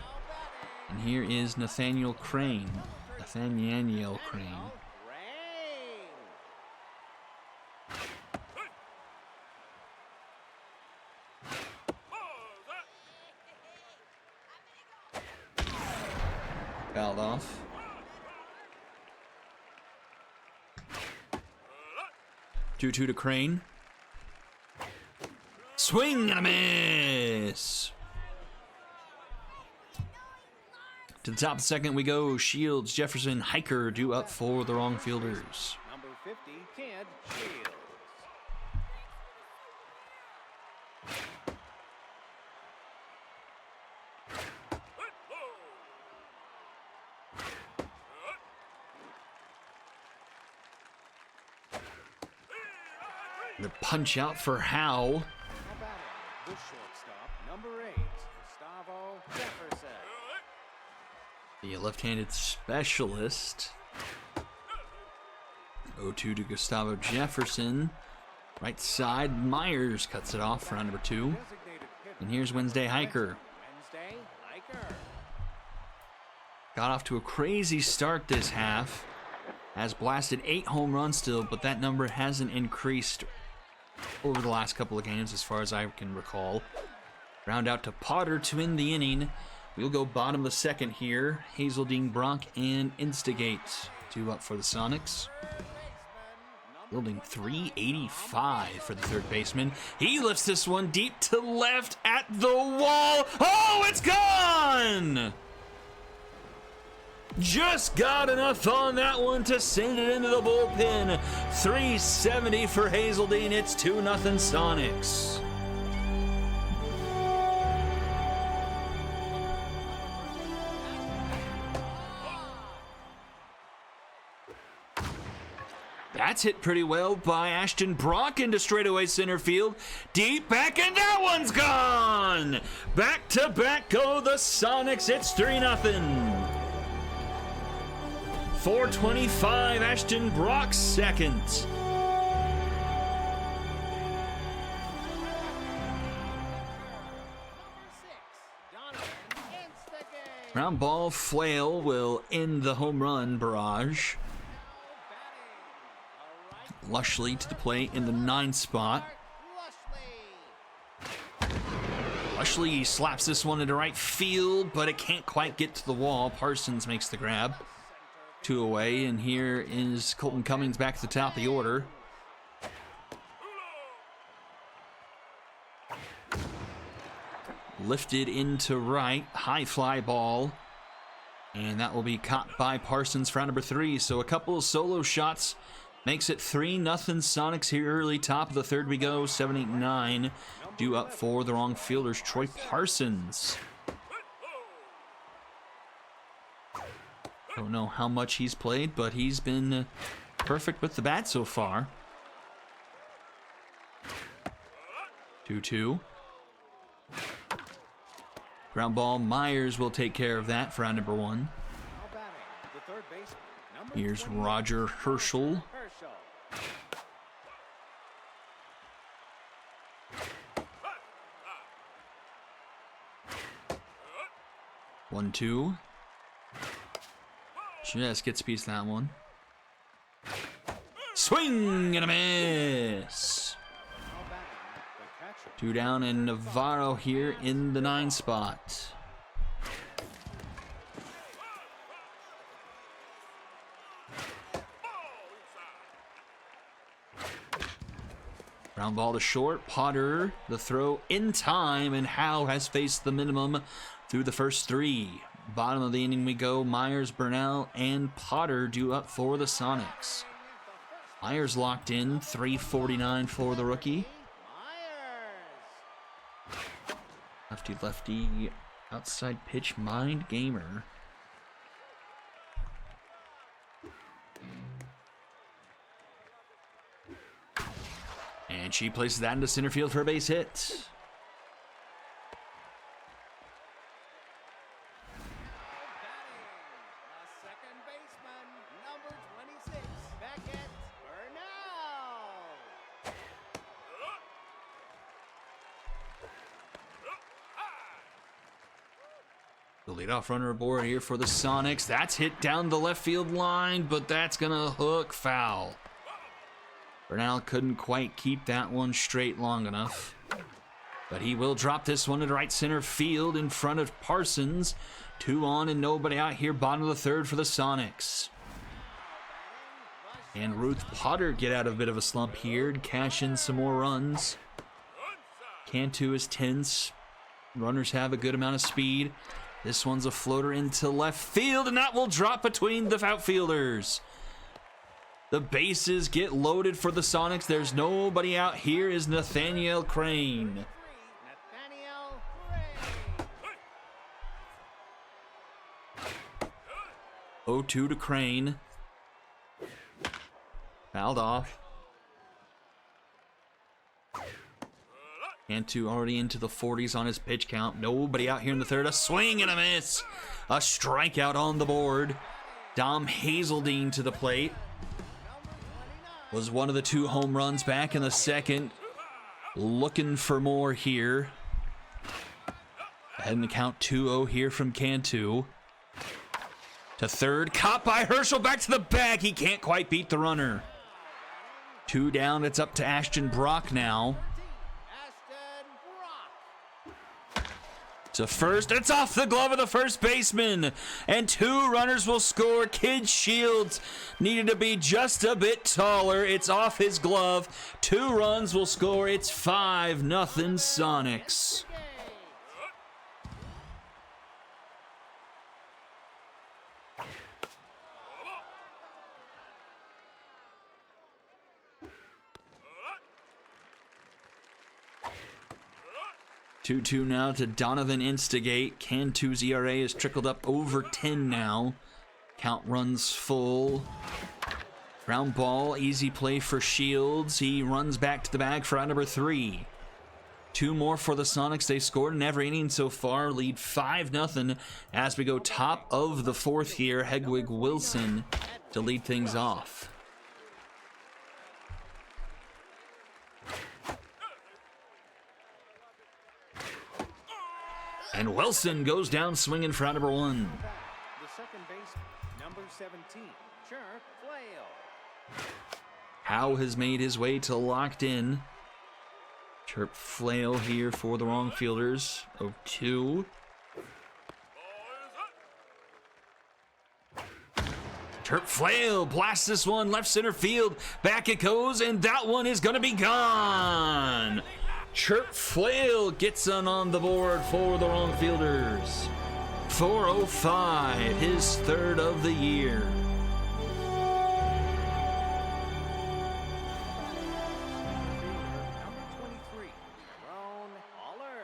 And here is Nathaniel Crane. Nathaniel Crane. Fouled off. Two to Crane. Swing and a miss. To the top of the second we go. Shields, Jefferson, Hiker due up for the wrong fielders. Number 50, Kent Shields. The punch out for Howe. The shortstop, number 8, Gustavo Jefferson. The left-handed specialist. 0-2 to Gustavo Jefferson. Right side, Myers cuts it off for round number 2. And here's Wednesday Hiker. Wednesday Hiker. Got off to a crazy start this half. Has blasted 8 home runs still, but that number hasn't increased over the last couple of games as far as I can recall. Round out to Potter to end the inning. We'll go bottom of the second here. Hazeldine, Bronk, and Instigate. 2 up for the Sonics. Building 385 for the third baseman. He lifts this one deep to left at the wall. Oh, it's gone! Just got enough on that one to send it into the bullpen. 370 for Hazeldine. It's 2-0 Sonics. That's hit pretty well by Ashton Brock into straightaway center field. Deep back, and that one's gone! Back to back go the Sonics. It's 3-0. 425, Ashton Brock second. Ground ball, Flail will end the home run barrage. Lushley to the plate in the 9 spot. Lushley slaps this one into right field, but it can't quite get to the wall. Parsons makes the grab. 2 away, and here is Colton Cummings back at the top of the order. Lifted into right, high fly ball, and that will be caught by Parsons for round number 3. So a couple of solo shots makes it 3-0 Sonics here early. Top of the third we go, 7, 8, 9. Due up for the wrong fielders, Troy Parsons. Don't know how much he's played, but he's been perfect with the bat so far. 2-2. Ground ball, Myers will take care of that for round number 1. Here's Roger Herschel. 1-2. Just gets a piece of that one. Swing and a miss. 2 down, and Navarro here in the 9 spot. Ground ball to short. Potter, the throw in time, and Howe has faced the minimum through the first 3. Bottom of the inning we go. Myers, Burnell, and Potter due up for the Sonics. Myers locked in, 349 for the rookie. Myers. Lefty, outside pitch, mind gamer. And she places that into center field for a base hit. The second baseman, number 26, Beckett Burnell. The leadoff runner aboard here for the Sonics. That's hit down the left field line, but that's gonna hook foul. Burnell couldn't quite keep that one straight long enough. But he will drop this one to right center field in front of Parsons. 2 on and nobody out here, bottom of the 3rd for the Sonics. And Ruth Potter get out of a bit of a slump here and cash in some more runs. Cantu is tense. Runners have a good amount of speed. This one's a floater into left field, and that will drop between the outfielders. The bases get loaded for the Sonics. There's nobody out here. Is Nathaniel Crane. Nathaniel Crane. 0-2 to Crane. Fouled off. Cantu already into the 40s on his pitch count. Nobody out here in the 3rd. A swing and a miss. A strikeout on the board. Dom Hazeldine to the plate. Was one of the 2 home runs back in the 2nd. Looking for more here. Ahead in the count 2-0 here from Cantu. To 3rd. Caught by Herschel. Back to the bag. He can't quite beat the runner. 2 down. It's up to Ashton Brock now. Ashton Brock. To first, it's off the glove of the first baseman, and 2 runners will score. Kid Shields needed to be just a bit taller. It's off his glove. 2 runs will score. It's 5-0 Sonics. Game. 2-2 now to Donovan Instigate. Cantu's ERA has trickled up over 10 now. Count runs full. Ground ball, easy play for Shields. He runs back to the bag for out number 3. 2 more for the Sonics. They scored in every inning so far. Lead 5-0 as we go top of the 4th here. Hedwig Wilson to lead things off. And Wilson goes down swinging for out number 1. The second base, number 17, Chirp Flail. Howe has made his way to locked in. Chirp Flail here for the wrong fielders. 0-2. Chirp Flail blasts this one left center field. Back it goes, and that one is going to be gone. Chirp Flail gets on the board for the wrong fielders. 405, his 3rd of the year. Number 23, Ron Aller.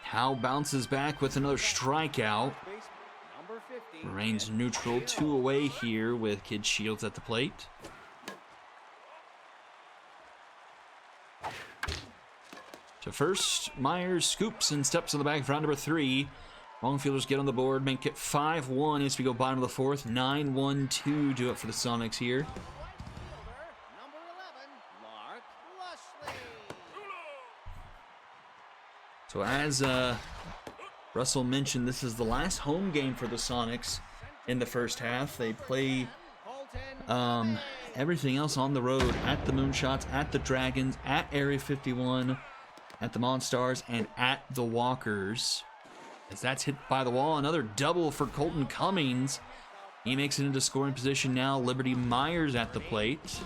Howe bounces back with another strikeout. Base, number 50. Remains neutral, 2 away here with Kid Shields at the plate. To first, Myers scoops and steps on the bag for round number 3. Wrong fielders get on the board, make it 5-1 as we go bottom of the 4th. 9-1-2 do it for the Sonics here. Right fielder, number 11, Lark Lushley. So as Russell mentioned, this is the last home game for the Sonics in the first half. They play Colton everything else on the road, at the Moonshots, at the Dragons, at Area 51, at the Monstars, and at the Walkers. As that's hit by the wall, another double for Colton Cummings. He makes it into scoring position now. Liberty Myers at the plate.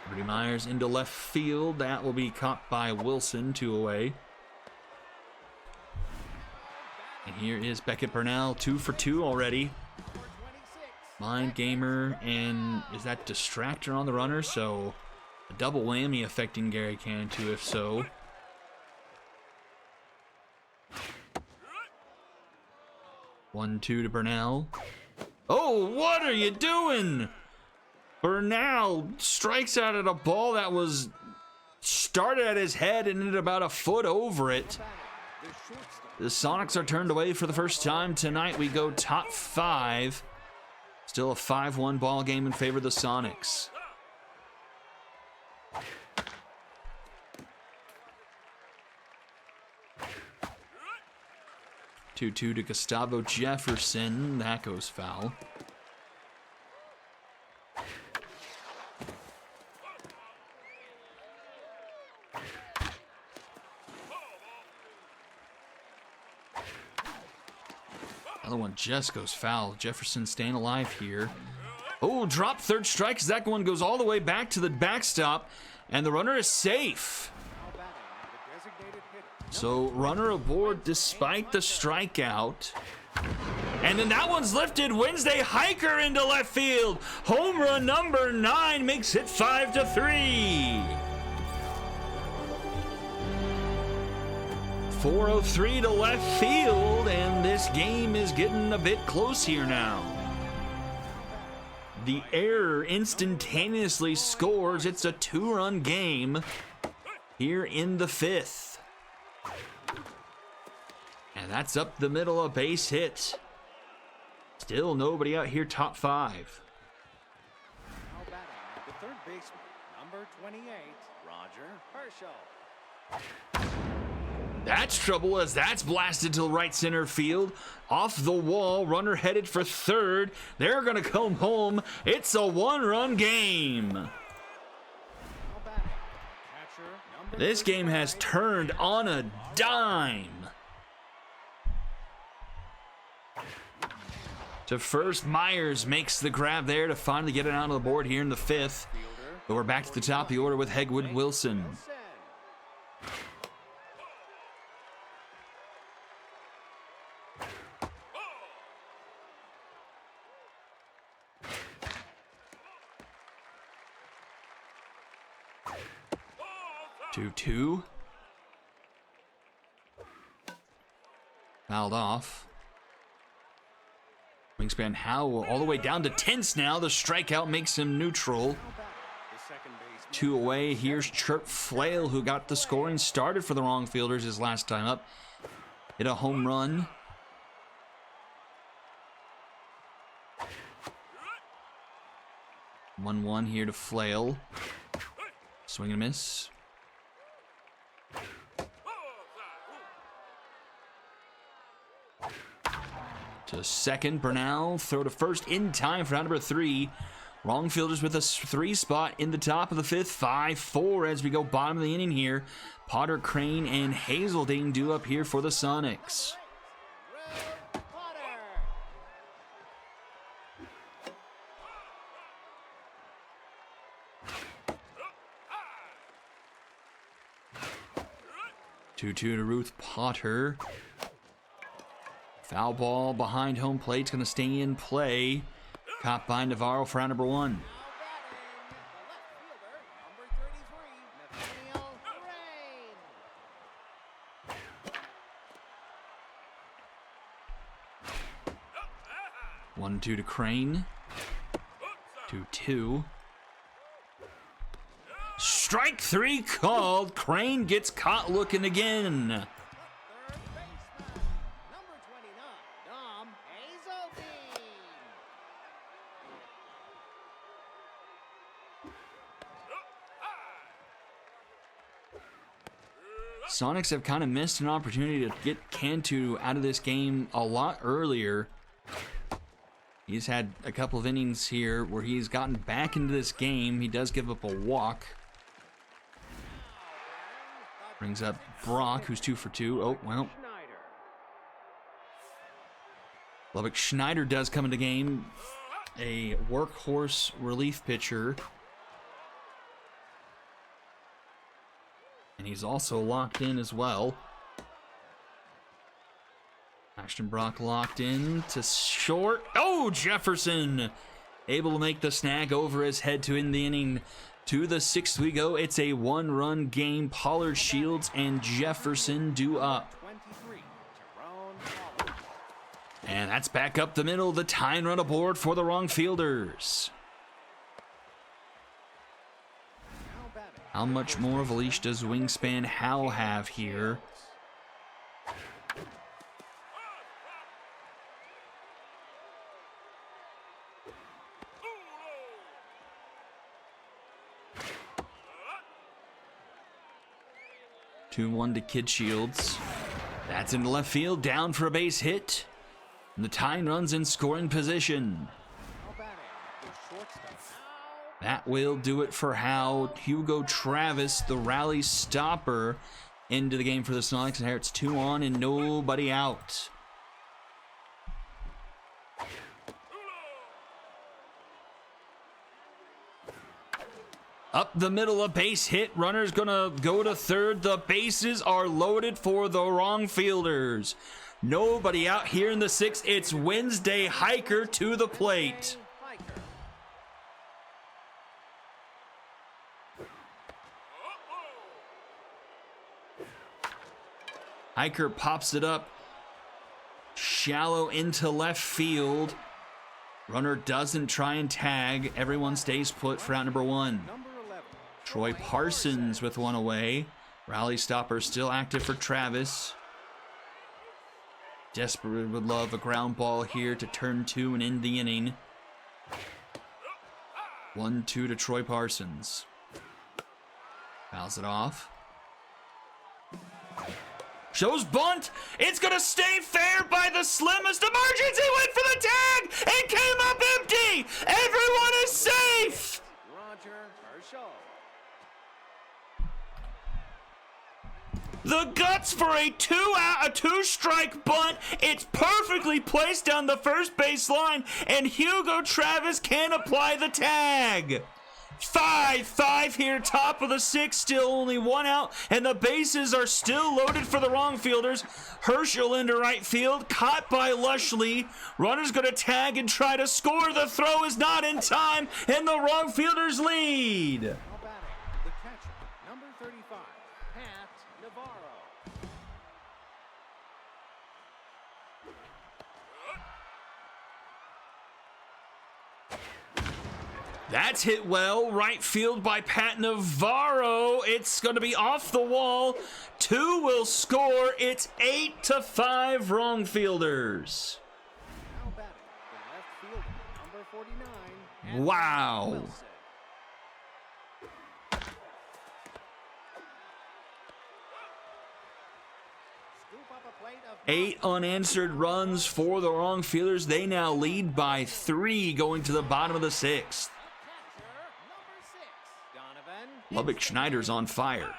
Liberty Myers into left field. That will be caught by Wilson, 2 away. And here is Beckett Burnell, 2 for 2 already. Mind Gamer, and is that Distractor on the runner? So a double whammy affecting Gary Cantu, if so. One, 2 to Burnell. Oh, what are you doing? Burnell strikes out at a ball that was started at his head and ended about a foot over it. The Sonics are turned away for the first time tonight. We go top 5. Still a 5-1 ball game in favor of the Sonics. Two to Gustavo Jefferson. That goes foul. Another one just goes foul. Jefferson staying alive here. Oh, drop third strike as that one goes all the way back to the backstop, and the runner is safe. So runner aboard despite the strikeout. And then that one's lifted. Wednesday Hiker into left field. Home run number 9 makes it 5-3. 403 to left field, and this game is getting a bit close here now. The error instantaneously scores. It's a 2-run game here in the 5th. And that's up the middle, a base hit. Still nobody out here top 5. Now batting, the third baseman, number 28, Roger Herschel. That's trouble as that's blasted to right center field. Off the wall, runner headed for third. They're going to come home. It's a 1-run game. Now batting, catcher, number This game has 39, turned on a dime. To first, Myers makes the grab there to finally get it onto the board here in the 5th. But we're back to the top of the order with Hegwood Wilson. Two. Fouled off. Wingspan Howell all the way down to tense now. The strikeout makes him neutral. the second baseman, 2 away. Here's Chirp Flail, who got the scoring started for the wrong fielders his last time up. Hit a home run. One here to Flail. Swing and miss. To second, Burnell. Throw to first in time for out number 3. Wrong fielders with a 3 spot in the top of the 5th. 5-4 as we go bottom of the inning here. Potter, Crane, and Hazeldine due up here for the Sonics. Red Potter. 2-2 to Ruth Potter. Foul ball behind home plate's going to stay in play. Caught by Navarro for out number 1. Now batting, the left fielder, number 33, Nathaniel Crane. 1-2 to Crane. 2-2. Strike 3 called. Crane gets caught looking again. Third baseman, number 29, Dom Hazeldine. Sonics have kind of missed an opportunity to get Cantu out of this game a lot earlier. He's had a couple of innings here where he's gotten back into this game. He does give up a walk. Brings up Brock, who's 2 for 2. Oh, well. Lubbock Schneider does come into game. A workhorse relief pitcher. And he's also locked in as well. Ashton Brock locked in to short. Oh, Jefferson able to make the snag over his head to end the inning. To the 6th we go. It's a 1-run game. Pollard, Shields, and Jefferson due up. And that's back up the middle. The tying run aboard for the wrong fielders. How much more of a leash does Wingspan Hal have here? Two 2-1 to Kid Shields. That's into left field, down for a base hit. And the tying run's in scoring position. That will do it for Hal. Hugo Travis, the rally stopper, into the game for the Sonics. And here it's 2 on and nobody out. Up the middle, a base hit. Runner's gonna go to third. The bases are loaded for the wrong fielders. Nobody out here in the 6th. It's Wednesday Hiker to the plate. Hiker pops it up. Shallow into left field. Runner doesn't try and tag. Everyone stays put for out number 1. Troy Parsons with one away. Rally stopper still active for Travis. Desperate would love a ground ball here to turn 2 and end the inning. 1-2 to Troy Parsons. Fouls it off. Shows bunt. It's going to stay fair by the slimmest emergency. Went for the tag and came up empty. Everyone is safe. Roger Herschel. The guts for a 2-strike bunt. It's perfectly placed down the first base line, and Hugo Travis can apply the tag. 5-5 here, top of the 6th, still only 1 out, and the bases are still loaded for the wrong fielders. Herschel into right field, caught by Lushley. Runner's going to tag and try to score. The throw is not in time, and the wrong fielders lead. Now batting, the catcher, number 35, Pat Navarro. That's hit well, right field by Pat Navarro. It's going to be off the wall. 2 will score. It's 8-5 wrong fielders. Now batting, the left fielder, number 49. Wow. Wilson. Scoop up a plate of 8 unanswered runs for the wrong fielders. They now lead by 3 going to the bottom of the 6th. catcher, number 6, Donovan. Lubbock Schneider's on fire.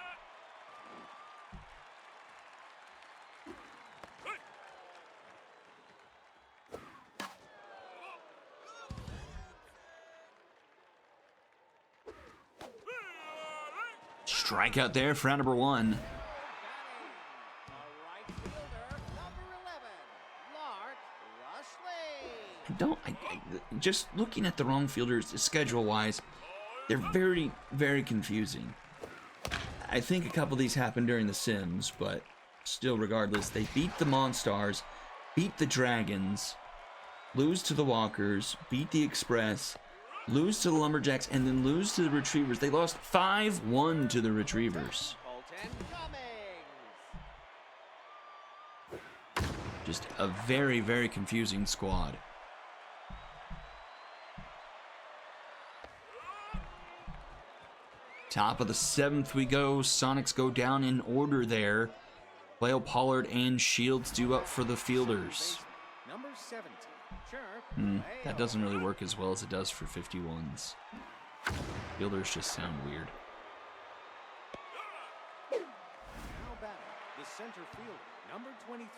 Strikeout there for round number 1. Batting, the right fielder, number 11, Lark Rushley. Just looking at the wrong fielders schedule-wise, they're very, very confusing. I think a couple of these happened during the Sims, but still, regardless, they beat the Monstars, beat the Dragons, lose to the Walkers, beat the Express, lose to the Lumberjacks, and then lose to the Retrievers. They lost 5-1 to the Retrievers. Colton Cummings. Just a very, very confusing squad. Top of the 7th we go. Sonics go down in order there. Lyle Pollard and Shields due up for the fielders. Number 70, That doesn't really work as well as it does for 51s. Fielders just sound weird. Now batting, the center fielder, number 23,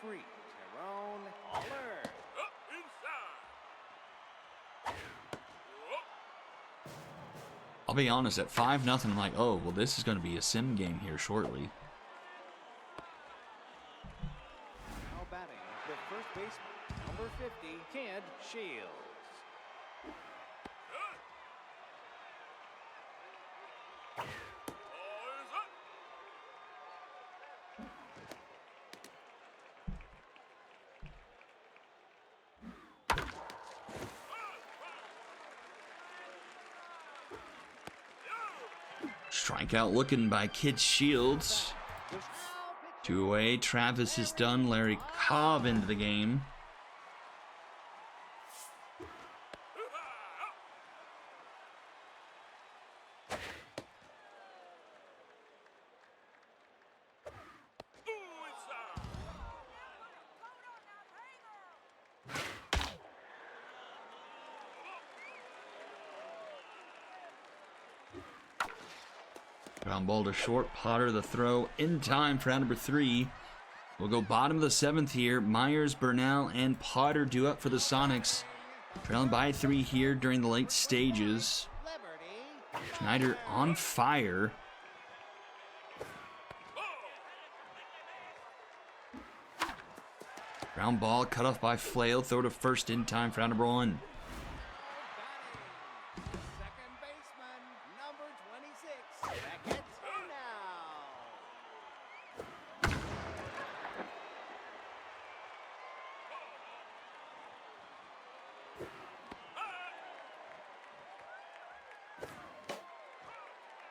Tyrone Aller. Inside. I'll be honest, at 5-0, I'm like, oh, well, this is going to be a sim game here shortly. Now batting, the first baseman, number 50, Kid Shields. Eyes up. Strikeout looking by Kid Shields. Two away. Travis is done. Larry Cobb into the game. Inside. Ground ball to short. Potter the throw in time for out number 3. We'll go bottom of the 7th here. Myers, Burnell, and Potter due up for the Sonics. Trailing by 3 here during the late stages. Liberty. Schneider on fire. Ground ball cut off by Flail. Throw to first in time for out number 1. Second baseman, number 26, Beckett now.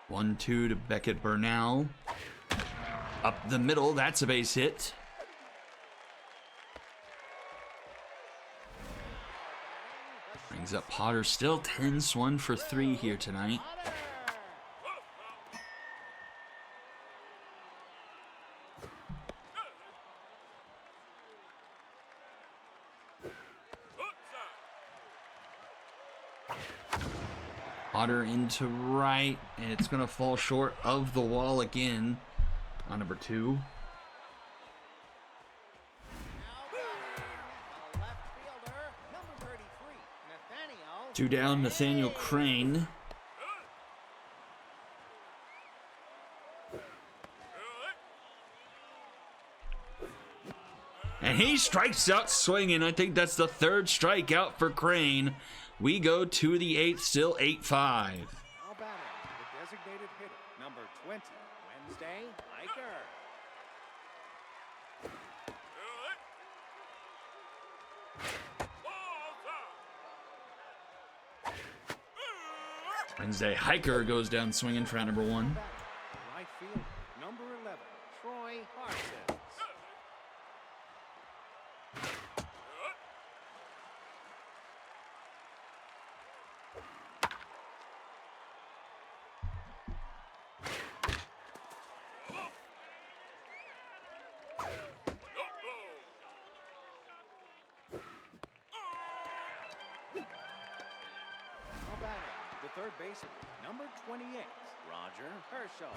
One, 2 to Beckett Burnell. Up the middle, that's a base hit. Brings up Potter, still 10 swung for 3 here tonight. Potter. Potter into right, and it's going to fall short of the wall again on number 2. Now batting, the left fielder, number 33, Nathaniel. 2 down, Nathaniel Crane. And he strikes out swinging. I think that's the 3rd strikeout for Crane. We go to the 8th, still 8-5. Now batting, the designated hitter, number 20, Wednesday, Hiker. Wednesday Hiker goes down swinging for out number 1. Batting, right fielder, number 11, Troy Parsons. Now batting, the third baseman, number 28, Roger Herschel.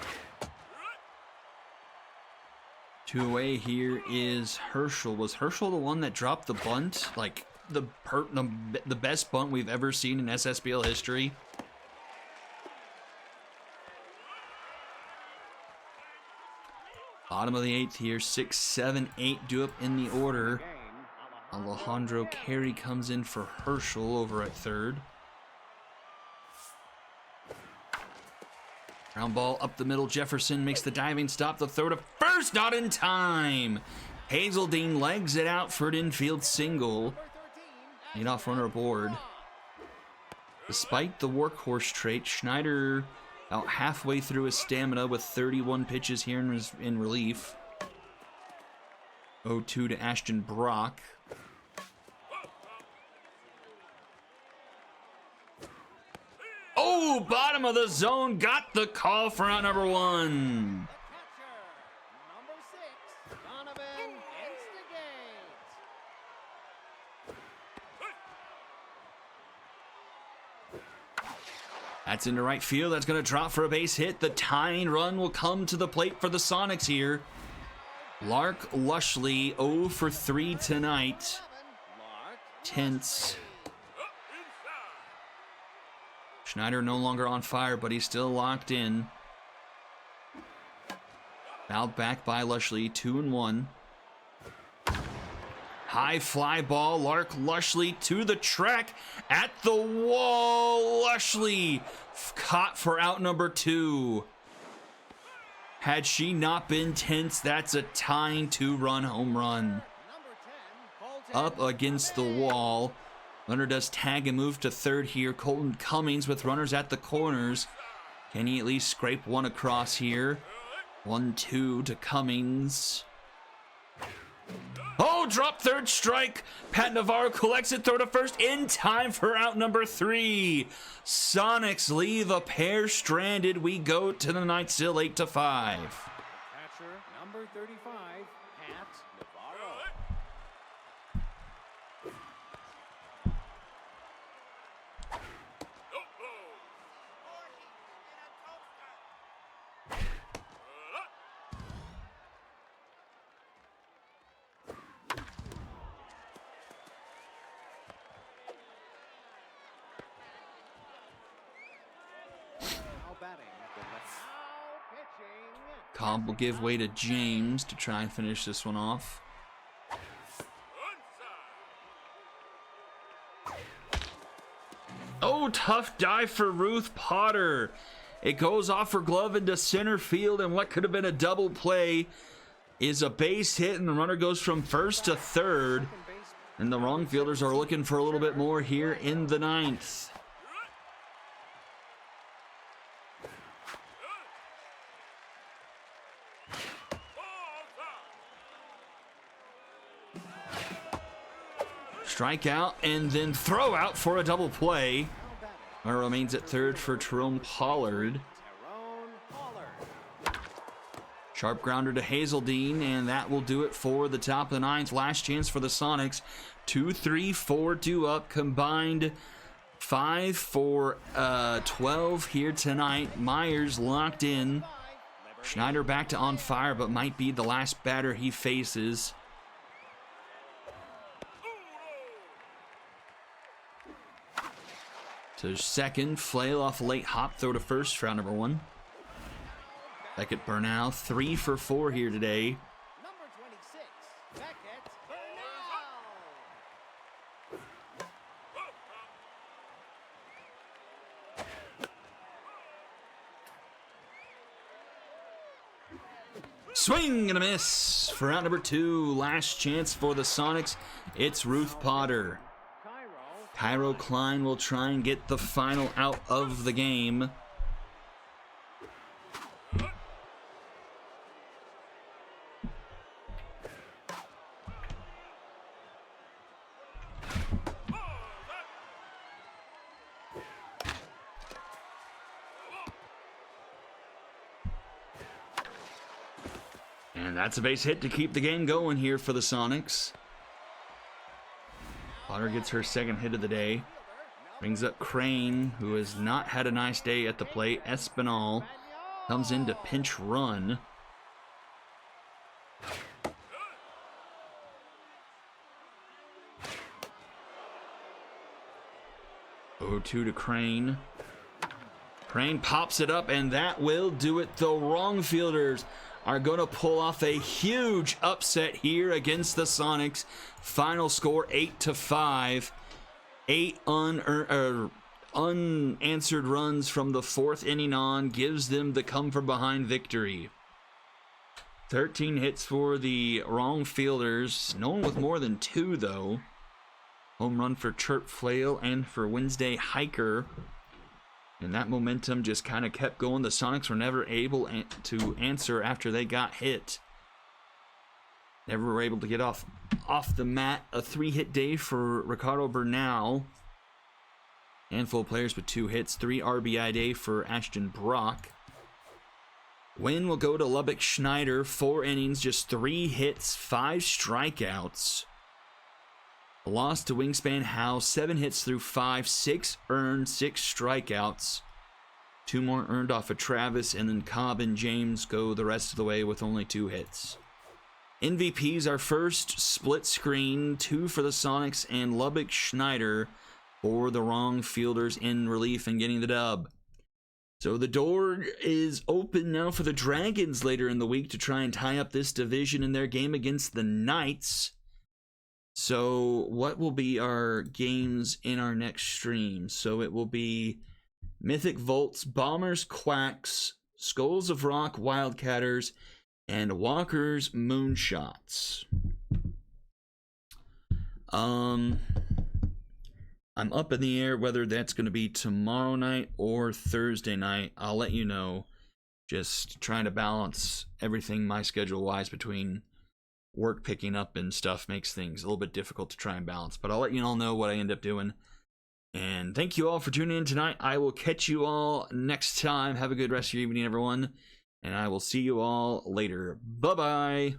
2 away here is Herschel. Was Herschel the one that dropped the bunt? Like the best bunt we've ever seen in SSBL history? Bottom of the 8th here, 6, 7, 8 due up in the order. Game, Alejandro Carey comes in for Herschel over at 3rd. Ground ball up the middle. Jefferson makes the diving stop. The throw to first, not in time. Hazeldine legs it out for an infield single. Leadoff runner aboard. Despite the workhorse trait, Schneider about halfway through his stamina with 31 pitches here in relief. 0-2 to Ashton Brock. Oh, bottom of the zone, got the call for out number 1. the catcher, number 6, Donovan Instigate. That's into right field. That's going to drop for a base hit. The tying run will come to the plate for the Sonics here. Lark Lushley 0 for 3 tonight. Lark. Tense. Inside. Schneider no longer on fire, but he's still locked in. Fouled back by Lushley, 2-1. High fly ball, Lark Lushley to the track, at the wall. Lushley caught for out number 2. Had she not been tense, that's a tying 2-run home run. Number 10. Colton Up against the wall. Runner does tag and move to third here. Colton Cummings with runners at the corners. Can he at least scrape one across here? 1-2 to Cummings. Oh, drop third strike. Pat Navarro collects it, throw to first in time for out number 3. Sonics leave a pair stranded. We go to the ninth, still 8-5. Catcher number 35. Pat Navarro. Now batting the left. Now pitching. Cobb will give way to James to try and finish this one off. Oh, tough dive for Ruth Potter. It goes off her glove into center field, and what could have been a double play is a base hit, and the runner goes from first to third. And the wrong fielders are looking for a little bit more here in the ninth. Strikeout and then throw out for a double play. Runner remains at third for Tyrone Pollard. Tyrone Pollard. Sharp grounder to Hazeldine, and that will do it for the top of the ninth. Last chance for the Sonics. 2, 3, 4 due up. Combined 5 for 12 here tonight. Myers locked in. Schneider back to on fire, but might be the last batter he faces. To second, Flail off a late hop throw to first for out number 1. Beckett Burnell, 3 for 4 here today. Number 26. Beckett Burnell. Swing and a miss for out number 2. Last chance for the Sonics. It's Ruth Potter. Cairo Klein will try and get the final out of the game. And that's a base hit to keep the game going here for the Sonics. Potter gets her second hit of the day. Brings up Crane, who has not had a nice day at the plate. Espinal comes in to pinch run. Oh, 2 to Crane. Crane pops it up, and that will do it. The wrong fielders are going to pull off a huge upset here against the Sonics. Final score 8-5. 8 unanswered runs from the 4th inning on gives them the come from behind victory. 13 hits for the wrong fielders. No one with more than 2 though. Home run for Chirp Flail and for Wednesday Hiker. And that momentum just kind of kept going. The Sonics were never able to answer after they got hit. Never were able to get off the mat. A 3-hit day for Ricardo Bernal. Handful of players with 2 hits. 3 RBI day for Ashton Brock. Win will go to Lubbock Schneider. 4 innings, just 3 hits, 5 strikeouts. A loss to Wingspan Howe, 7 hits through 5, 6 earned, 6 strikeouts. 2 more earned off of Travis, and then Cobb and James go the rest of the way with only 2 hits. MVPs are first split screen, 2 for the Sonics, and Lubbock Schneider for the wrong fielders in relief and getting the dub. So the door is open now for the Dragons later in the week to try and tie up this division in their game against the Knights. So what will be our games in our next stream? So it will be Mythic Volts, Bombers, Quacks, Skulls of Rock, Wildcatters, and Walker's Moonshots. I'm up in the air whether that's going to be tomorrow night or Thursday night. I'll let you know. Just trying to balance everything my schedule-wise between work picking up and stuff makes things a little bit difficult to try and balance. But I'll let you all know what I end up doing. And thank you all for tuning in tonight. I will catch you all next time. Have a good rest of your evening, everyone. And I will see you all later. Bye-bye.